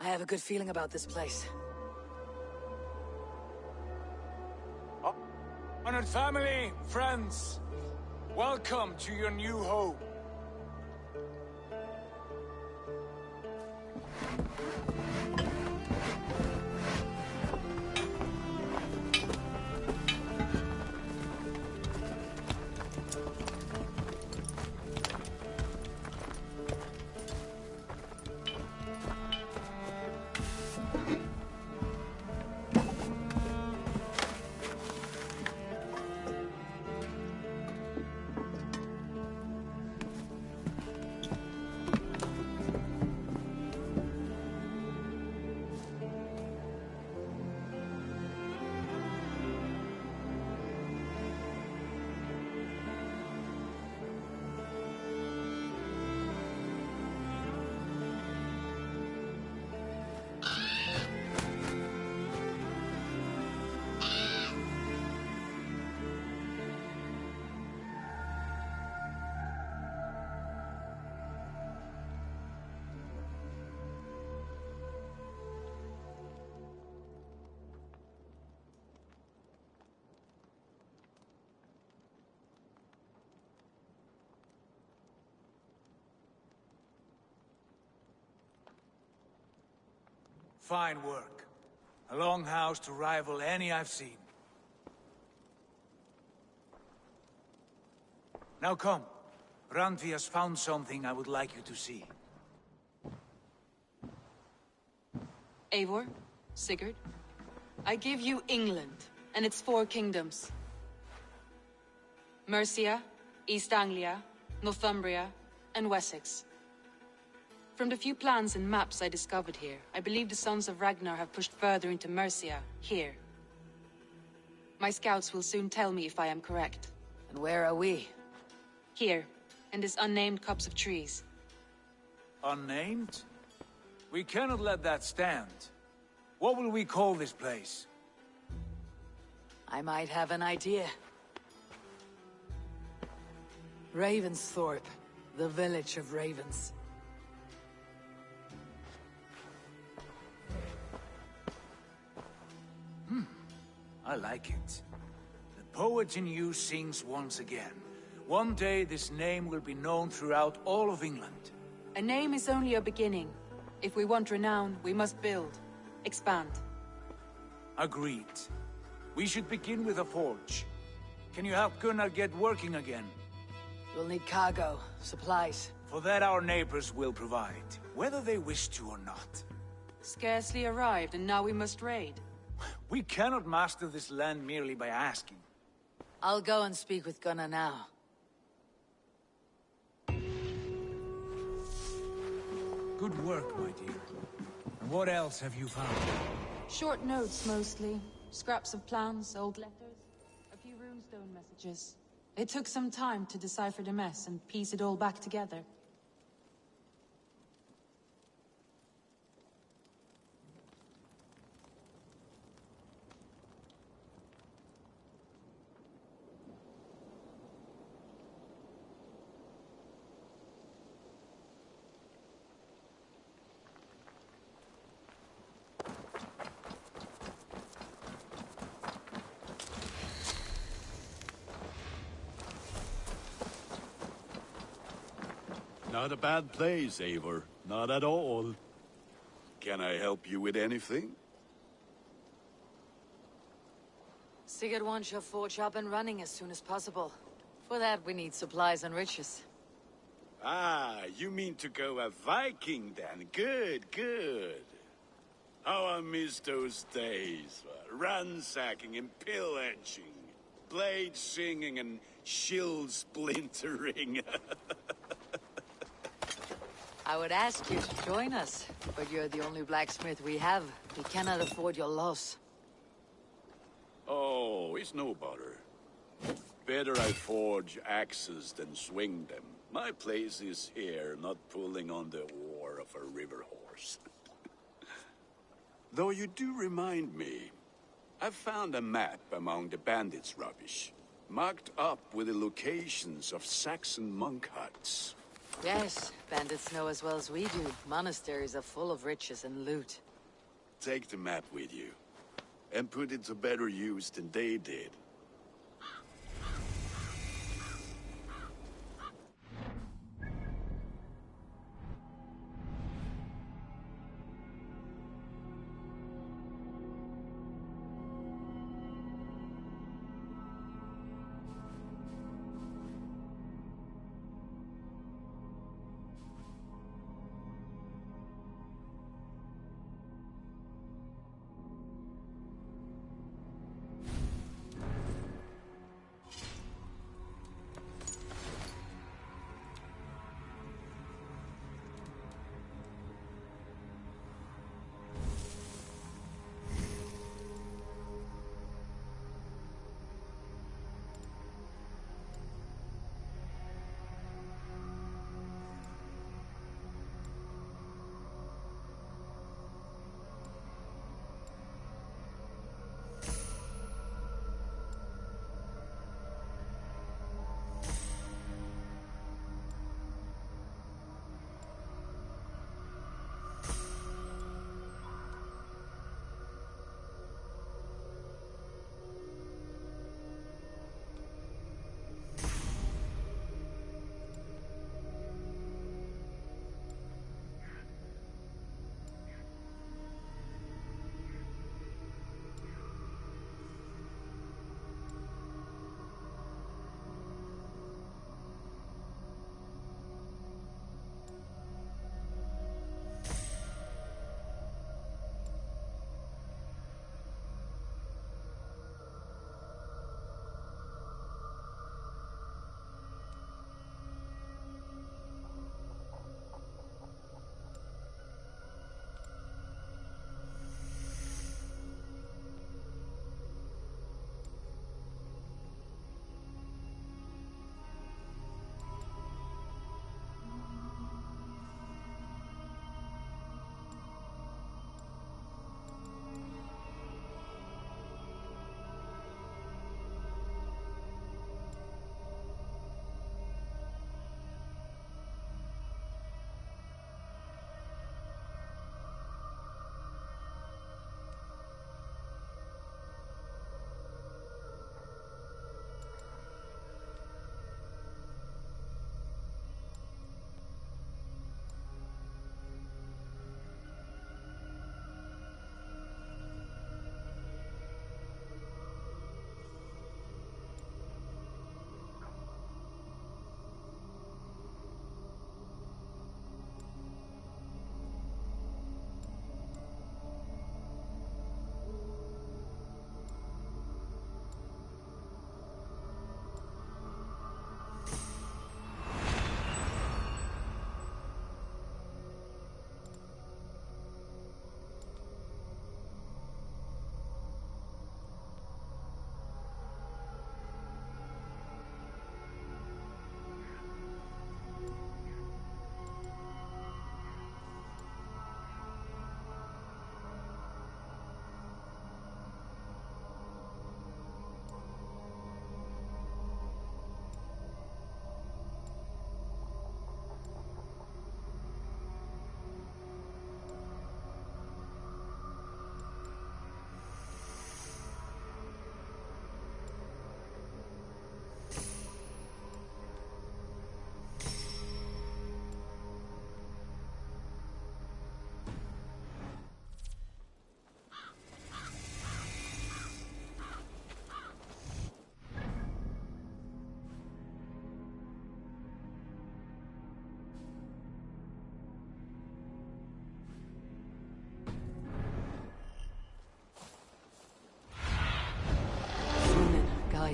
[SPEAKER 2] I have a good feeling about this place.
[SPEAKER 4] Honored family, friends, welcome to your new home. Fine work. A longhouse to rival any I've seen. Now come. Randvi has found something I would like you to see.
[SPEAKER 24] Eivor, Sigurd, I give you England and its 4 kingdoms. Mercia, East Anglia, Northumbria, and Wessex. From the few plans and maps I discovered here, I believe the Sons of Ragnar have pushed further into Mercia, here. My scouts will soon tell me if I am correct.
[SPEAKER 2] And where are we?
[SPEAKER 24] Here, in this unnamed copse of trees.
[SPEAKER 4] Unnamed? We cannot let that stand. What will we call this place?
[SPEAKER 2] I might have an idea. Ravensthorpe, the village of ravens.
[SPEAKER 4] I like it. The poet in you sings once again. One day this name will be known throughout all of England.
[SPEAKER 24] A name is only a beginning. If we want renown, we must build, expand.
[SPEAKER 4] Agreed. We should begin with a forge. Can you help Gunnar get working again?
[SPEAKER 2] We'll need cargo, supplies.
[SPEAKER 4] For that our neighbors will provide, whether they wish to or not.
[SPEAKER 24] Scarcely arrived, and now we must raid.
[SPEAKER 4] We cannot master this land merely by asking.
[SPEAKER 2] I'll go and speak with Gunnar now.
[SPEAKER 4] Good work, my dear. And what else have you found?
[SPEAKER 24] Short notes, mostly. Scraps of plans, old letters, a few runestone messages. It took some time to decipher the mess and piece it all back together.
[SPEAKER 1] Not a bad place, Eivor. Not at all. Can I help you with anything?
[SPEAKER 2] Sigurd wants your forge up and running as soon as possible. For that, we need supplies and riches.
[SPEAKER 1] Ah, you mean to go a Viking then? Good, good. How I miss those days. Ransacking and pillaging. Blade singing and shield splintering.
[SPEAKER 2] I would ask you to join us, but you're the only blacksmith we have. We cannot afford your loss.
[SPEAKER 1] Oh, it's no bother. Better I forge axes than swing them. My place is here, not pulling on the oar of a river horse. Though you do remind me, I found a map among the bandits' rubbish, marked up with the locations of Saxon monk huts.
[SPEAKER 2] Yes, bandits know as well as we do. Monasteries are full of riches and loot.
[SPEAKER 1] Take the map with you, and put it to better use than they did.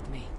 [SPEAKER 2] guide me.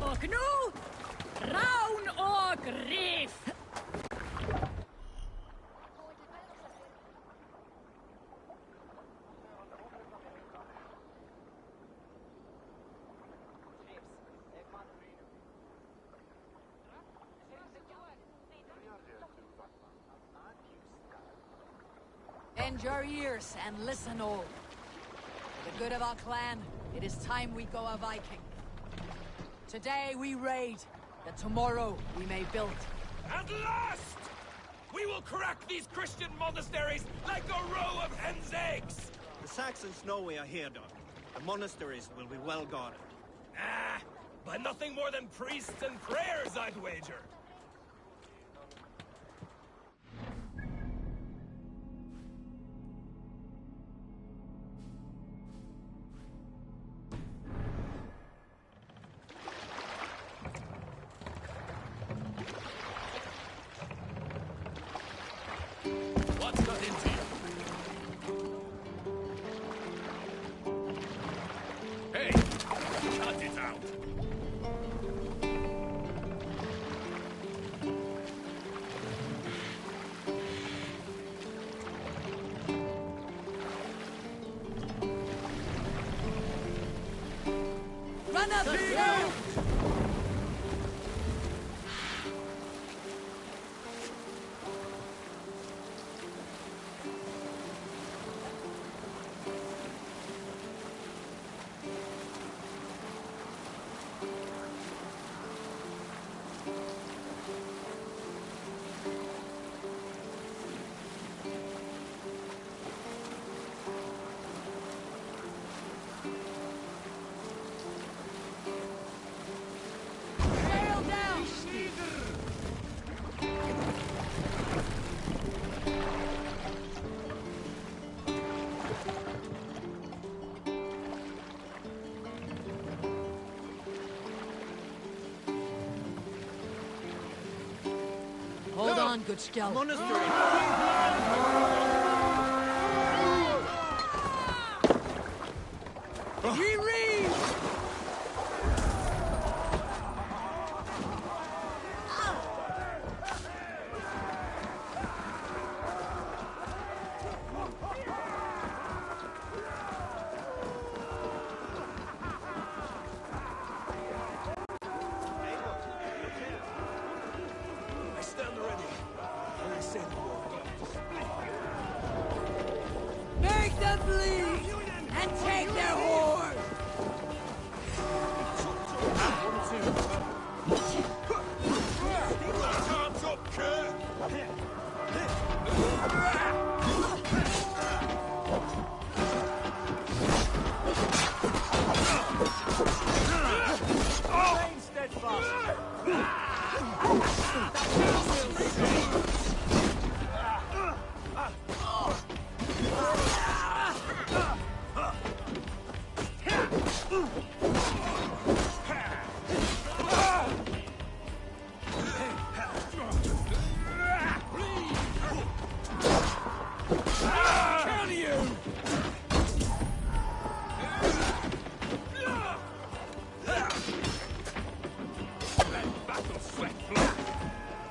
[SPEAKER 5] Och nu, Raun och Riff!
[SPEAKER 2] Bend your ears and listen all. For the good of our clan, it is time we go a Viking. Today we raid, that tomorrow we may build.
[SPEAKER 16] At last! We will crack these Christian monasteries like a row of hen's eggs!
[SPEAKER 25] The Saxons know we are here, Doc. The monasteries will be well guarded.
[SPEAKER 16] Ah, by nothing more than priests and prayers, I'd wager. What's got into you? Hey, cut it out.
[SPEAKER 2] Son of a bitch! Hold on, good Skell. Reread!
[SPEAKER 4] I stand ready. When I say the word.
[SPEAKER 2] Make them bleed! And take their horse!
[SPEAKER 4] Time's up, Kurt! Remain steadfast!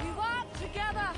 [SPEAKER 2] We walk together!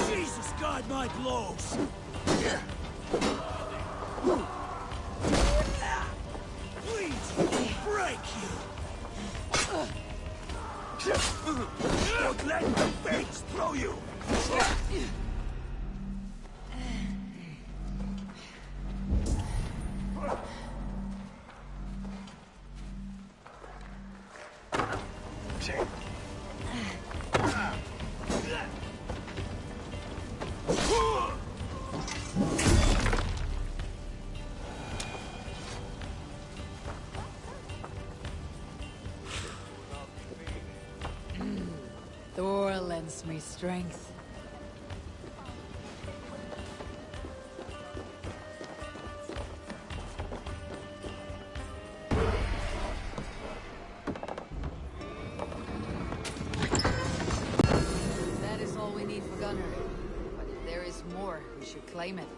[SPEAKER 6] Jesus, guard my blows! Please, break you! Don't let the fates throw you!
[SPEAKER 2] Thor lends me strength. That is all we need for Gunner. But if there is more, we should claim it.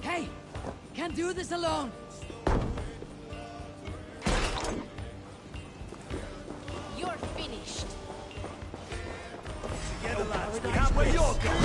[SPEAKER 2] Hey! Can't do this alone!
[SPEAKER 5] You're finished.
[SPEAKER 6] Together, lads, we have where you're going!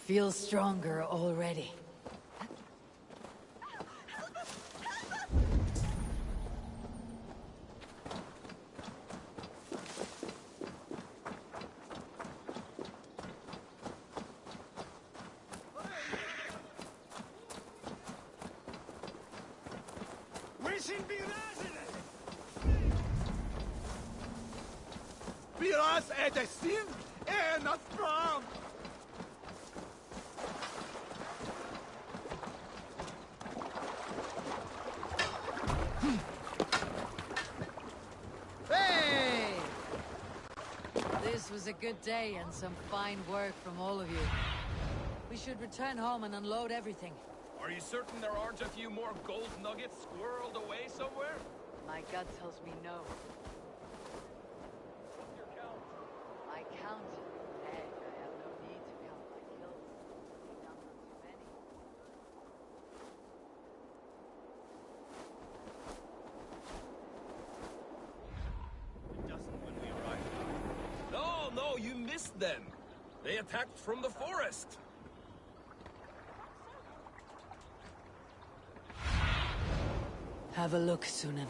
[SPEAKER 2] Feel stronger already.
[SPEAKER 6] Biraz edesin, nasram.
[SPEAKER 2] Hey! This was a good day and some fine work from all of you. We should return home and unload everything.
[SPEAKER 16] Are you certain there aren't a few more gold nuggets squirreled away somewhere?
[SPEAKER 2] My gut tells me no.
[SPEAKER 16] What's your count?
[SPEAKER 2] My count? Heck, I have no need to count my kills. We've done them too many.
[SPEAKER 16] A dozen when we arrived. No, you missed them. They attacked from the forest.
[SPEAKER 2] Have a look, Sunan.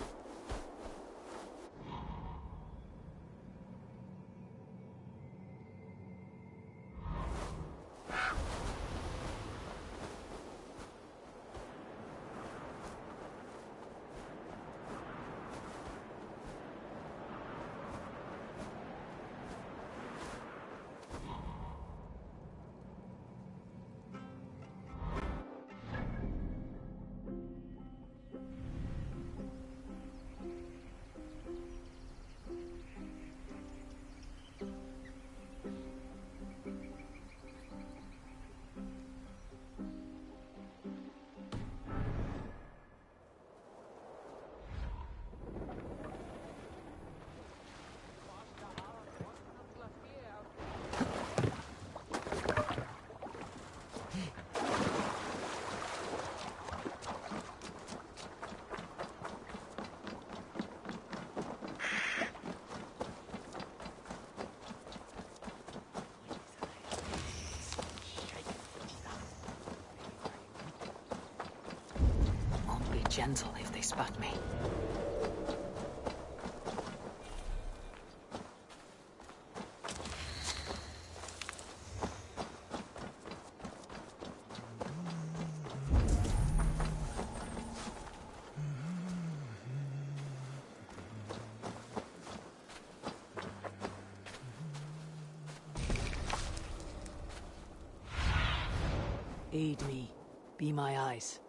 [SPEAKER 2] Gentle if they spot me. Aid me. Be my eyes.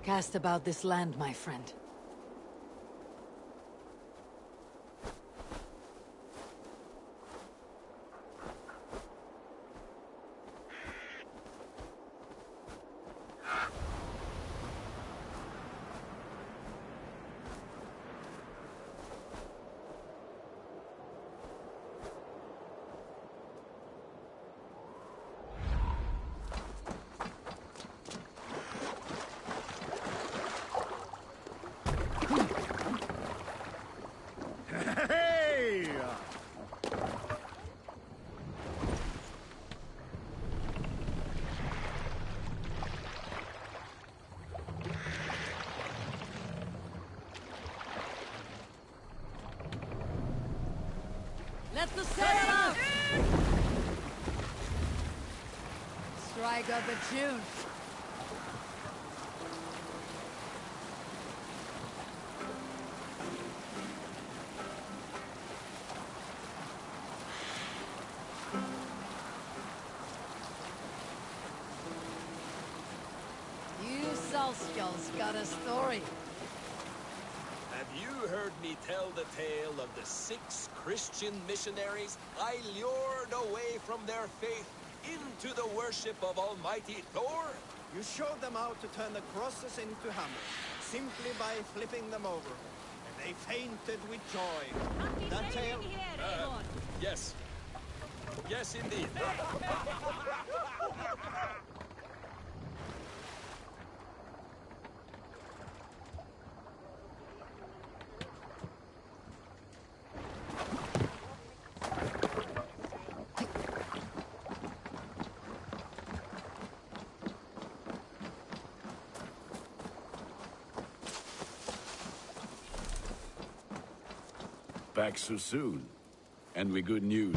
[SPEAKER 2] Cast about this land, my friend.
[SPEAKER 6] Hey!
[SPEAKER 2] Let the sail out! Strike up a tune. You Salskulls got a story.
[SPEAKER 16] Have you heard me tell the tale of the 6 Christian missionaries I lured away from their faith into the worship of Almighty Thor?
[SPEAKER 25] You showed them how to turn the crosses into hammers, simply by flipping them over. And they fainted with joy. That tale...
[SPEAKER 16] Yes. Yes, indeed.
[SPEAKER 1] Back so soon. And with good news.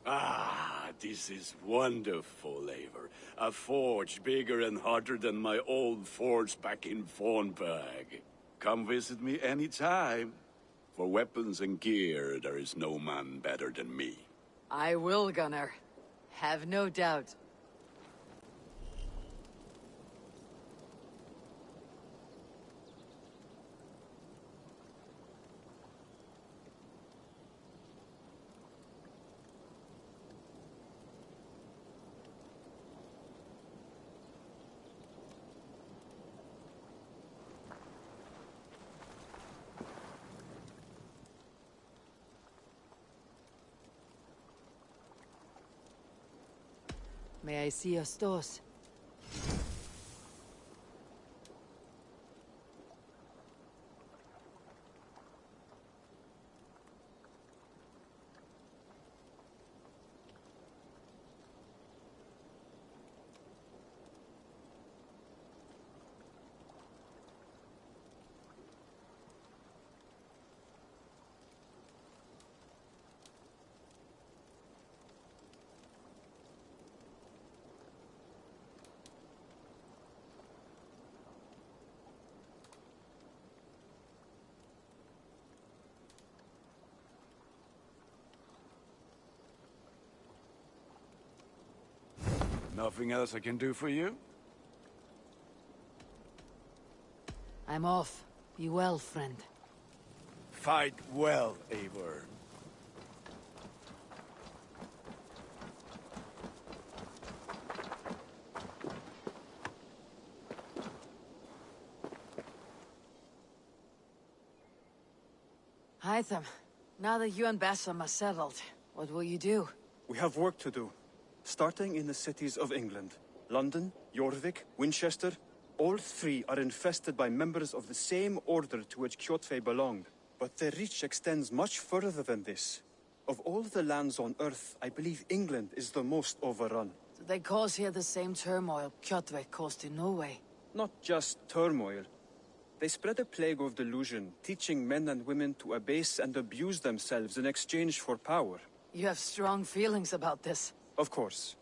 [SPEAKER 1] Ah, this is wonderful, Eivor. A forge bigger and hotter than my old forge back in Fornburg. Come visit me anytime. For weapons and gear, there is no man better than me.
[SPEAKER 2] I will, Gunnar. Have no doubt. May I see your stores?
[SPEAKER 1] Nothing else I can do for you?
[SPEAKER 2] I'm off. Be well, friend.
[SPEAKER 1] Fight well, Eivor.
[SPEAKER 2] Hytham, now that you and Bassam are settled, what will you do?
[SPEAKER 3] We have work to do. Starting in the cities of England. London, Jorvik, Winchester, all 3 are infested by members of the same order to which Kjotve belonged. But their reach extends much further than this. Of all the lands on Earth, I believe England is the most overrun.
[SPEAKER 2] They cause here the same turmoil Kjotve caused in Norway.
[SPEAKER 3] Not just turmoil. They spread a plague of delusion, teaching men and women to abase and abuse themselves in exchange for power.
[SPEAKER 2] You have strong feelings about this.
[SPEAKER 3] Of course.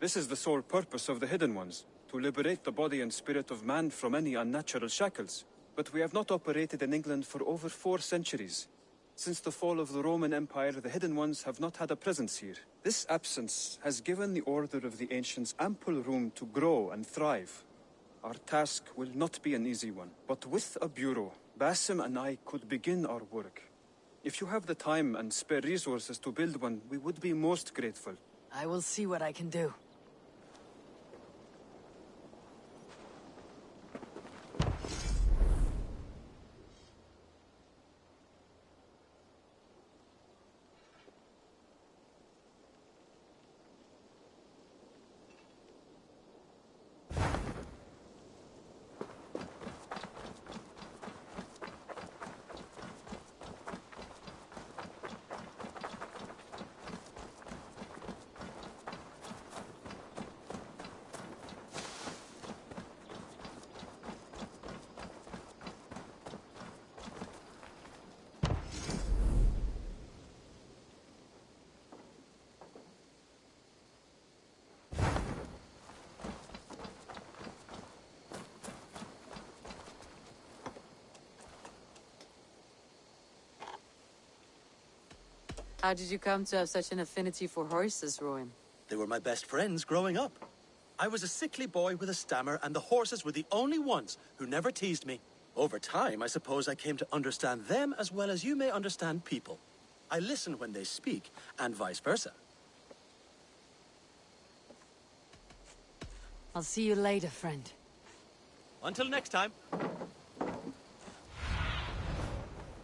[SPEAKER 3] This is the sole purpose of the Hidden Ones, to liberate the body and spirit of man from any unnatural shackles. But we have not operated in England for over 4 centuries. Since the fall of the Roman Empire, the Hidden Ones have not had a presence here. This absence has given the Order of the Ancients ample room to grow and thrive. Our task will not be an easy one, but with a bureau, Basim and I could begin our work. If you have the time and spare resources to build one, we would be most grateful.
[SPEAKER 2] I will see what I can do.
[SPEAKER 24] How did you come to have such an affinity for horses, Rowan?
[SPEAKER 18] They were my best friends growing up. I was a sickly boy with a stammer, and the horses were the only ones who never teased me. Over time, I suppose I came to understand them as well as you may understand people. I listen when they speak, and vice versa.
[SPEAKER 2] I'll see you later, friend.
[SPEAKER 18] Until next time.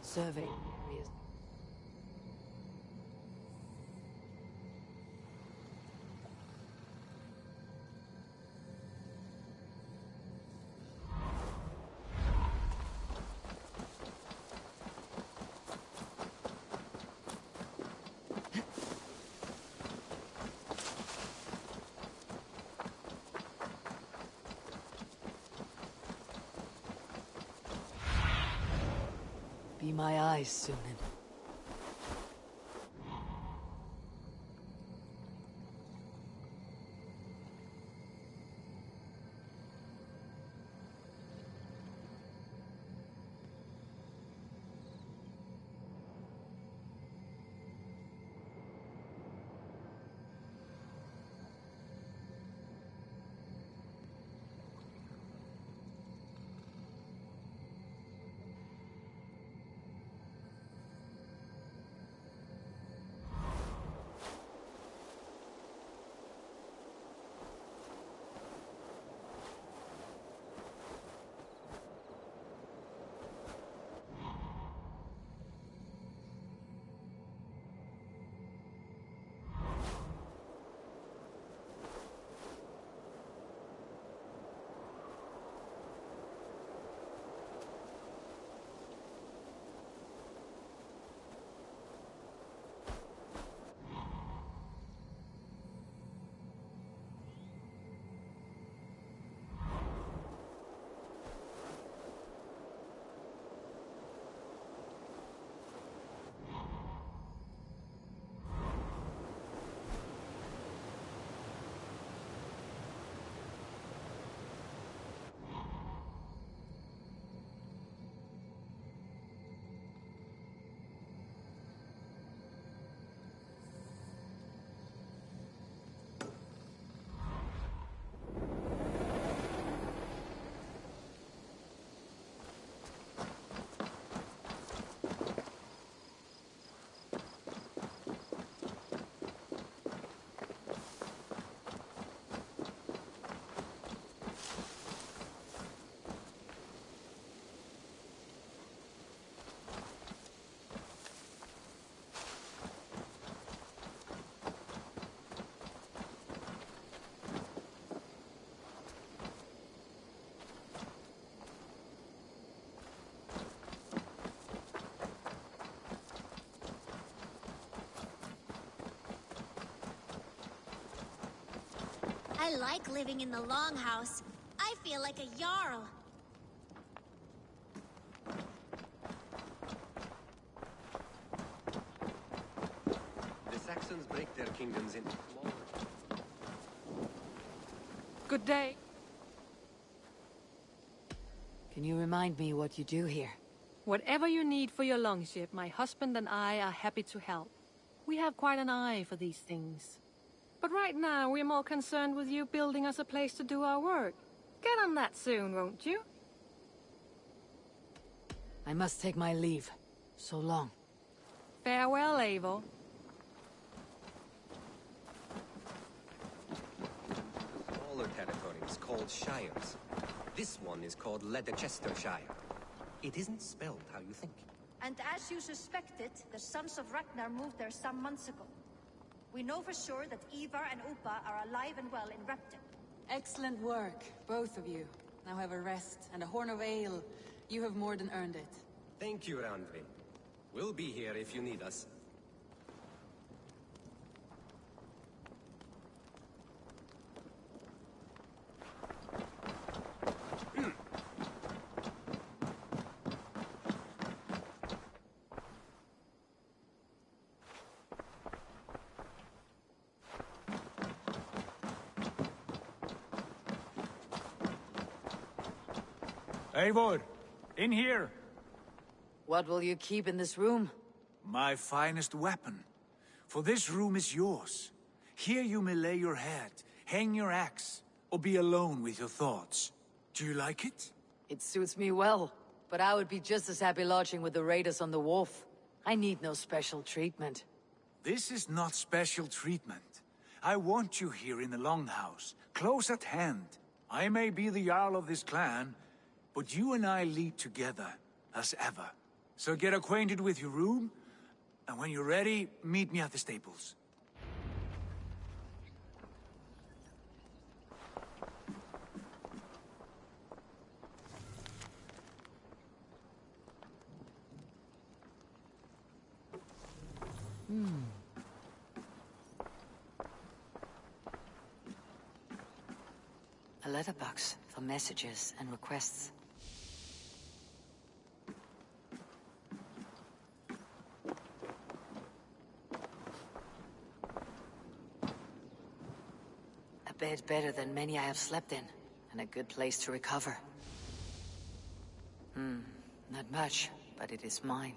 [SPEAKER 2] Survey. Be my eyes, Sunan.
[SPEAKER 7] I like living in the Longhouse. I feel like a Jarl.
[SPEAKER 10] The Saxons break their kingdoms into smaller...
[SPEAKER 24] Good day.
[SPEAKER 2] Can you remind me what you do here?
[SPEAKER 24] Whatever you need for your longship, my husband and I are happy to help. We have quite an eye for these things. But right now, we're more concerned with you building us a place to do our work. Get on that soon, won't you?
[SPEAKER 2] I must take my leave. So long.
[SPEAKER 24] Farewell, Eivor.
[SPEAKER 10] Smaller territories called shires. This one is called Leicestershire. It isn't spelled how you think.
[SPEAKER 21] And as you suspected, the Sons of Ragnar moved there some months ago. We know for sure that Ivar and Upa are alive and well in Repton.
[SPEAKER 24] Excellent work, both of you. Now have a rest and a horn of ale. You have more than earned it.
[SPEAKER 10] Thank you, Randvi. We'll be here if you need us.
[SPEAKER 4] Eivor, in here.
[SPEAKER 2] What will you keep in this room?
[SPEAKER 4] My finest weapon. For this room is yours. Here you may lay your head, hang your axe, or be alone with your thoughts. Do you like it?
[SPEAKER 2] It suits me well, but I would be just as happy lodging with the raiders on the wharf. I need no special treatment.
[SPEAKER 4] This is not special treatment. I want you here in the Longhouse, close at hand. I may be the Jarl of this clan, but you and I lead together, as ever. So get acquainted with your room, and when you're ready, meet me at the stables.
[SPEAKER 2] A letterbox for messages and requests. A bed better than many I have slept in, and a good place to recover. Not much, but it is mine.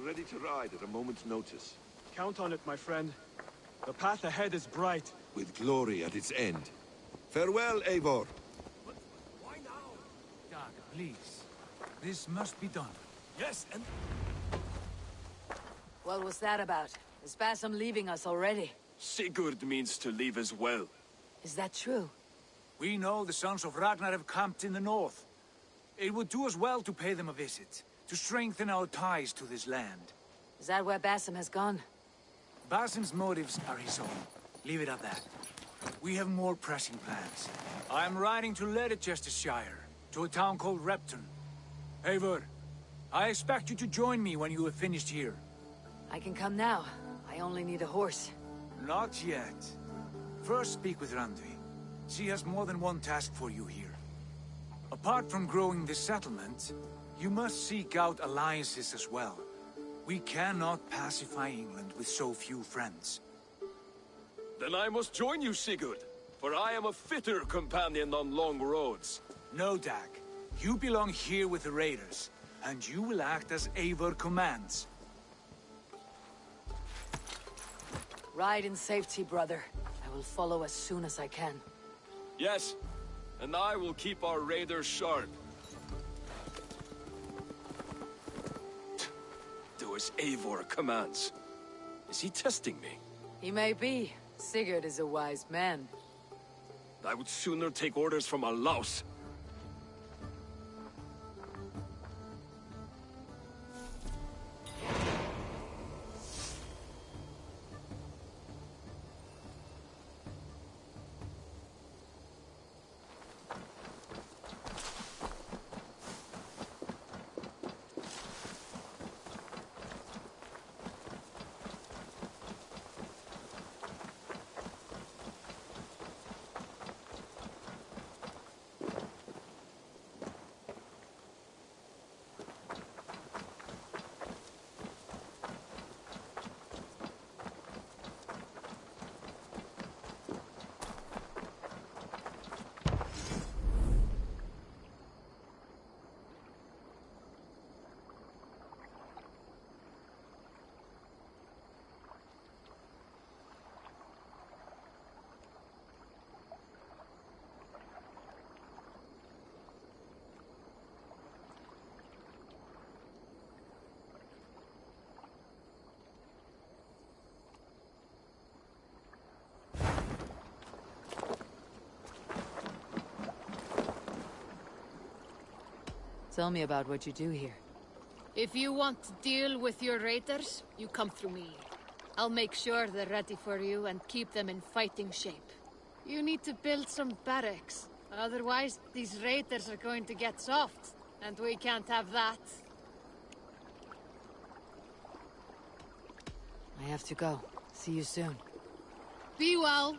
[SPEAKER 19] Ready to ride at a moment's notice.
[SPEAKER 3] Count on it, my friend. The path ahead is bright.
[SPEAKER 22] With glory at its end. Farewell, Eivor.
[SPEAKER 4] Why now? Dag, please. This must be done. Yes, and...
[SPEAKER 2] What was that about? Is Basim leaving us already?
[SPEAKER 19] Sigurd means to leave as well.
[SPEAKER 2] Is that true?
[SPEAKER 4] We know the Sons of Ragnar have camped in the north. It would do us well to pay them a visit, to strengthen our ties to this land.
[SPEAKER 2] Is that where Basim has gone?
[SPEAKER 4] Basim's motives are his own. Leave it at that. We have more pressing plans. I am riding to Leicestershire, to a town called Repton. Eivor, I expect you to join me when you have finished here.
[SPEAKER 2] I can come now. I only need a horse.
[SPEAKER 4] Not yet. First speak with Randvi. She has more than one task for you here. Apart from growing this settlement, you must seek out alliances as well. We cannot pacify England with so few friends.
[SPEAKER 19] Then I must join you, Sigurd, for I am a fitter companion on long roads.
[SPEAKER 4] No, Dag. You belong here with the raiders, and you will act as Eivor commands.
[SPEAKER 2] Ride in safety, brother. I will follow as soon as I can.
[SPEAKER 19] Yes, and I will keep our raiders sharp. Do as Eivor commands. Is he testing me?
[SPEAKER 2] He may be, Sigurd is a wise man.
[SPEAKER 19] I would sooner take orders from a louse.
[SPEAKER 2] Tell me about what you do here.
[SPEAKER 8] If you want to deal with your raiders, you come through me. I'll make sure they're ready for you and keep them in fighting shape. You need to build some barracks. Otherwise, these raiders are going to get soft. And we can't have that.
[SPEAKER 2] I have to go. See you soon.
[SPEAKER 8] Be well.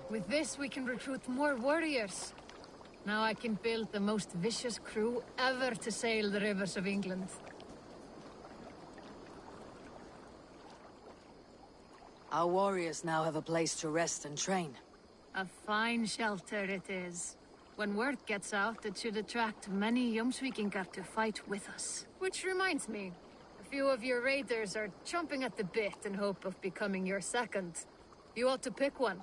[SPEAKER 8] With this, we can recruit more warriors. Now I can build the most vicious crew ever to sail the rivers of England.
[SPEAKER 2] Our warriors now have a place to rest and train.
[SPEAKER 8] A fine shelter it is. When word gets out, it should attract many Jomsvikingar to fight with us. Which reminds me, a few of your raiders are chomping at the bit in hope of becoming your second. You ought to pick one.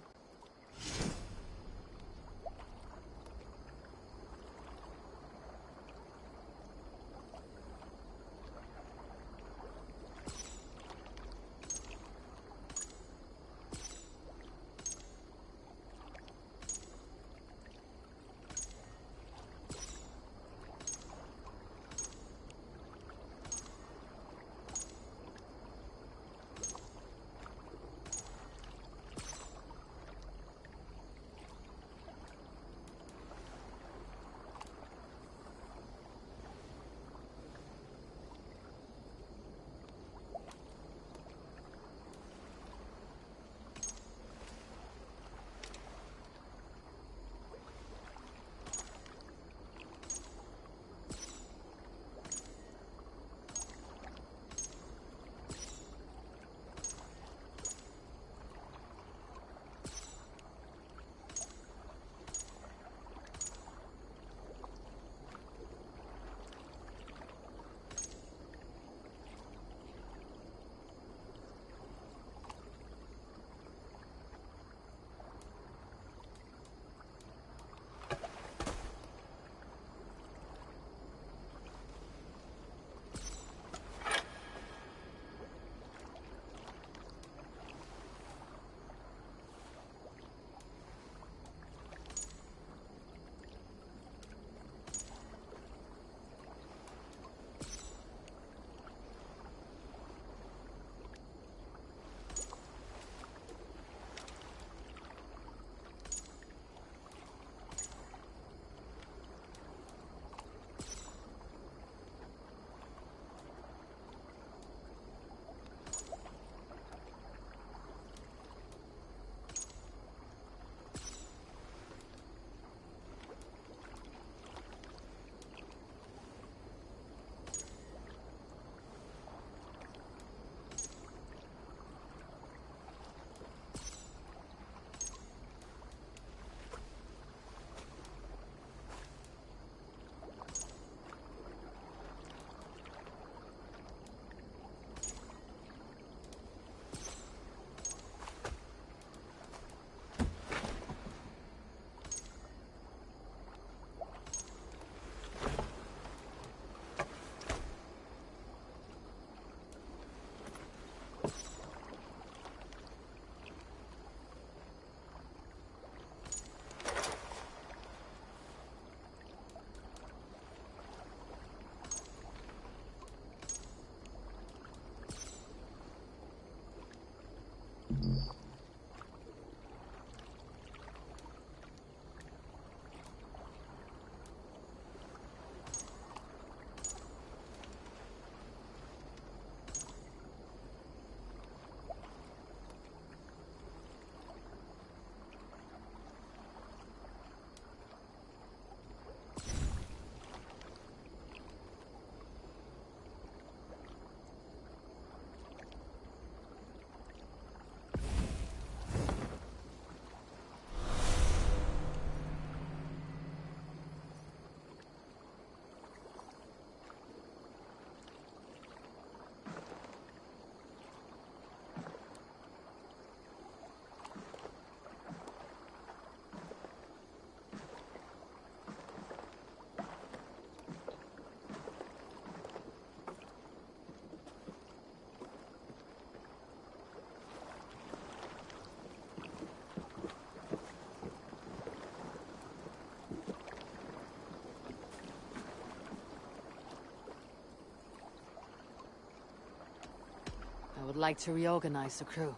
[SPEAKER 2] would like to reorganize the crew.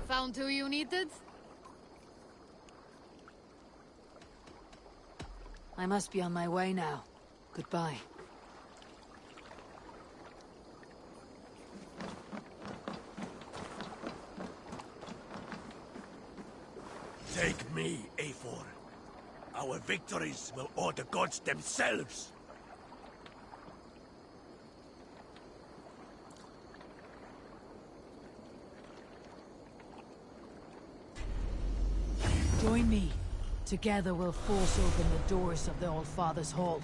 [SPEAKER 8] Found who you needed?
[SPEAKER 2] I must be on my way now. Goodbye.
[SPEAKER 6] Take me, Eivor. Our victories will awe the gods themselves.
[SPEAKER 2] Join me. Together we'll force open the doors of the All-Father's Hall.